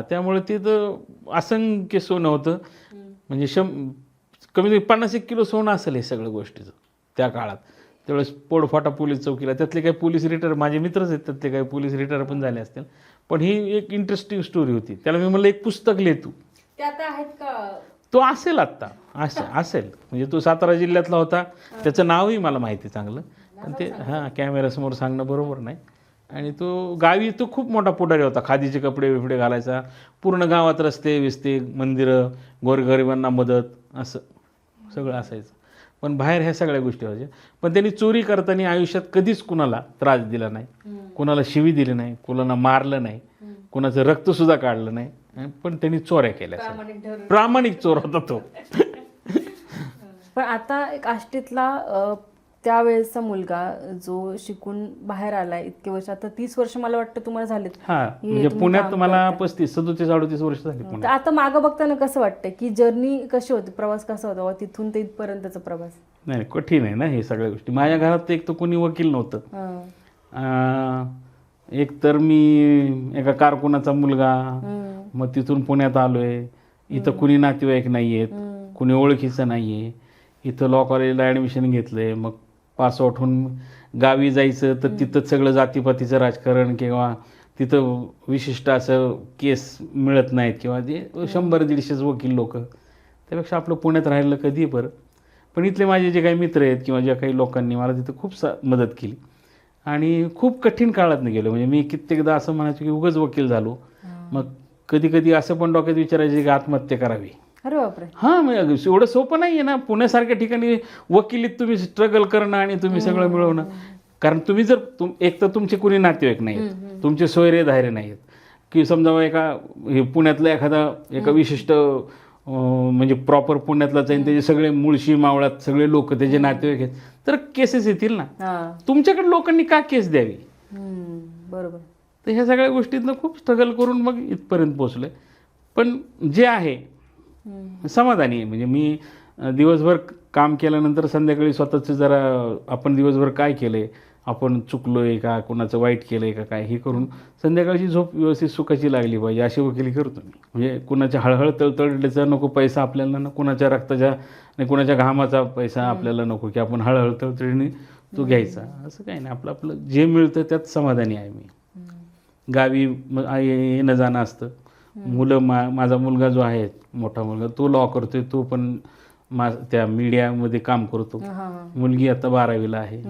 त्यामुळे ते तर असंख्य सोनं होतं. म्हणजे कमीत कमी 50-1 किलो सोनं असेल हे सगळ्या गोष्टीचं त्या काळात. त्यावेळेस पोडफाटा पोलीस चौकीला त्यातले काही पोलीस रिटायर, माझे मित्रच आहेत त्यातले काही पोलीस रिटायर पण झाले असतील. पण ही एक इंटरेस्टिंग स्टोरी होती. त्याला मी म्हणलं एक पुस्तक लिह तू. तो असेल आत्ता, असेल म्हणजे तो सातारा जिल्ह्यातला होता. त्याचं नावही मला माहिती चांगलं, पण ते कॅमेऱ्यासमोर सांगणं बरोबर नाही. आणि तो गावी तो खूप मोठा पुढारी होता. खादीचे कपडे बिपडे घालायचा, पूर्ण गावात रस्ते विस्ते, मंदिरं, गोरगरिबांना मदत, असं सगळं असायचं. पण बाहेर ह्या सगळ्या गोष्टी व्हायच्या. पण त्यांनी चोरी करताना आयुष्यात कधीच कुणाला त्रास दिला नाही, कुणाला शिवी दिली नाही, कुणाला मारलं नाही, कुणाचं रक्तसुद्धा काढलं नाही. पण त्यांनी चोऱ्या केल्या. प्रामाणिक चोर होता तो. पण आता एक आष्टीतला त्यावेळेचा मुलगा जो शिकून बाहेर आलाय इतके वर्ष, आता 30 वर्ष मला वाटतं तुम्हाला झालेत. हा, म्हणजे पुण्यात मला 35, 37, 38 वर्ष झाली तर पुण्यात. आता मागं बघताना कसं वाटतं की जर्नी कशी होती, प्रवास कसा होता वा तिथून ते इथपर्यंतचा प्रवास? नाही, कठीण आहे ना हे सगळ्या गोष्टी. माझ्या घरात तर एक तर कोणी वकील नव्हतं. एक तर मी एका कारकुनाचा मुलगा, मग तिथून पुण्यात आलोय. इथं कुणी नातेवाईक नाही आहेत, कुणी ओळखीचं नाही आहे. इथं लॉ कॉलेजला ॲडमिशन घेतलंय. मग पास आउट होऊन गावी जायचं तर तिथंच सगळं जातीपातीचं राजकारण, किंवा तिथं विशिष्ट असं केस मिळत नाहीत, किंवा ते 100-150 वकील लोक. त्यापेक्षा आपलं पुण्यात राहिलं कधी बरं. पण इथले माझे जे काही मित्र आहेत किंवा ज्या काही लोकांनी मला तिथं खूप मदत केली. आणि खूप कठीण काळात गेलो. म्हणजे मी कित्येकदा असं म्हणायचो की उगाच वकील झालो. मग कधी कधी असं पण डोक्यात विचारायचे की आत्महत्या करावी. अरे बापरे. हां, म्हणजे एवढं सोपं नाही आहे ना पुण्यासारख्या ठिकाणी वकिलीत तुम्ही स्ट्रगल करणं आणि तुम्ही सगळं मिळवणं. कारण तुम्ही जर एक तर तुमचे कुणी नातेवाईक नाहीत, तुमचे सोयरे धायरे नाहीत, की समजा हे पुण्यातलं एका विशिष्ट म्हणजे प्रॉपर पुण्यातलाच आहे, त्याचे सगळे मुळशी मावळात सगळे लोक त्याचे नातेवाईक आहेत, तर केसेस येतील ना. तुमच्याकडे लोकांनी का केस द्यावी? बरोबर. तर ह्या सगळ्या गोष्टीतनं खूप स्ट्रगल करून मग इथपर्यंत पोचलोय. पण जे आहे समाधानी आहे. म्हणजे मी दिवसभर काम केल्यानंतर संध्याकाळी स्वतःचं जरा आपण दिवसभर काय केलंय, आपण चुकलोय का, कोणाचं वाईट केलंय का, काय हे करून संध्याकाळची झोप व्यवस्थित सुखाची लागली पाहिजे अशी वकिली करतो मी. म्हणजे कुणाच्या हळहळ तळतळल्याचा नको पैसा आपल्याला, ना कुणाच्या रक्ताच्या आणि कुणाच्या घामाचा पैसा आपल्याला नको की आपण हळहळ तळतळीने तो घ्यायचा. असं काही नाही, आपलं आपलं जे मिळतं त्यात समाधानी आहे मी. गावी येणं जाणं असतं. मुलं माझा मुलगा जो आहे मोठा मुलगा तो लॉ करतोय, तो पण त्या मीडियामध्ये काम करतो. मुलगी आता 12वीला आहे.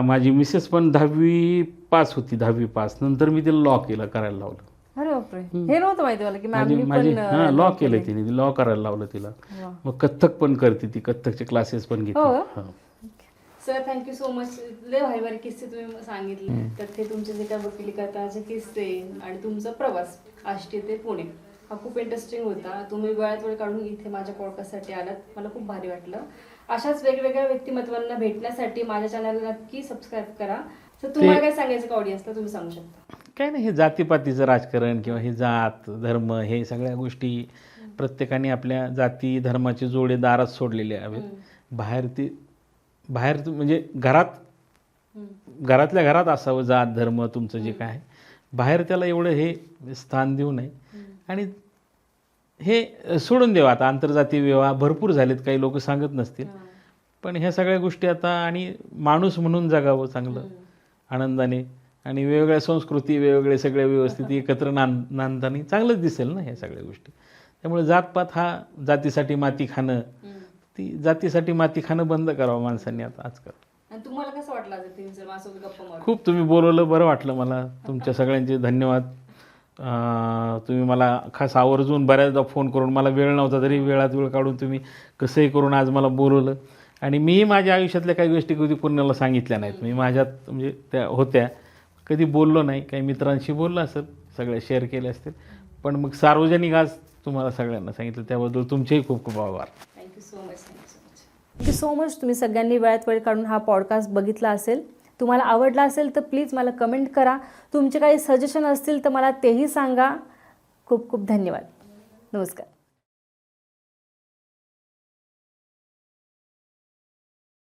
माझी मिसेस पण 10वी पास होती. 10वी पास नंतर मी तिला लॉ करायला लावलं. अरे बापरे, हे नव्हतं माहिती मला की माझी लॉ केलं तिने, लॉ करायला लावलं तिला. मग कथ्थक पण करते ती, कथ्थकचे क्लासेस पण घेते. Sir, thank you so much. लय भारी भारी किस्से तुम्ही सांगितले. तर ते तुमचे जे काय वकिली करतानाचे किस्से आणि तुमचा प्रवास आष्टी ते पुणे हा खूप इंटरेस्टिंग होता. तुम्ही वेळात वेळ काढून इथे माझ्या पॉडकास्टसाठी आलात, मला खूप भारी वाटलं. अशाच वेगवेगळ्या व्यक्तिमत्वांना भेटण्यासाठी माझ्या चॅनलला नक्की सबस्क्राईब करा. तर तुम्हाला काय सांगायचं का ऑडियन्सला, तुम्ही सांगू शकता? काय नाही, हे जातीपातीचं राजकारण किंवा हे जात धर्म हे सगळ्या गोष्टी प्रत्येकाने आपल्या जाती धर्माचे जोडे दारात सोडलेले हवेत. बाहेर म्हणजे घरातल्या घरात असावं जात धर्म तुमचं जे काय आहे. बाहेर त्याला एवढं हे स्थान देऊ नये आणि हे सोडून द्यावं. आता आंतरजातीय विवाह भरपूर झालेत, काही लोक सांगत नसतील, पण ह्या सगळ्या गोष्टी आता आणि माणूस म्हणून जगावं चांगलं आनंदाने, आणि वेगवेगळ्या संस्कृती वेगवेगळे सगळे व्यवस्थित एकत्र नांदताना चांगलंच दिसेल ना ह्या सगळ्या गोष्टी. त्यामुळे जातपात हा जातीसाठी माती खाणं, ती जातीसाठी माती खाणं बंद करावं माणसांनी आता आजकाल. तुम्हाला कसं वाटलं? खूप तुम्ही बोलवलं, बरं वाटलं मला. तुमच्या सगळ्यांचे धन्यवाद. तुम्ही मला खास आवर्जून बऱ्याचदा फोन करून, मला वेळ नव्हता तरी वेळात वेळ काढून तुम्ही कसंही करून आज मला बोलवलं. आणि मीही माझ्या आयुष्यातल्या काही गोष्टी कधी कोणाला सांगितल्या नाहीत. मी माझ्यात म्हणजे त्या होत्या, कधी बोललो नाही. काही मित्रांशी बोललो असेल, सगळ्या शेअर केले असतील, पण मग सार्वजनिक आज तुम्हाला सगळ्यांना सांगितलं, त्याबद्दल तुमचेही खूप खूप आभार. Thank you so much. तुम्ही सगळ्यांनी वेळात वेळ काढून हा पॉडकास्ट बघितला असेल. तुम्हाला आवडला असेल तर प्लीज मला कमेंट करा. तुमचे काही सजेशन असतील तर मला तेही सांगा. खूप खूप धन्यवाद. नमस्कार.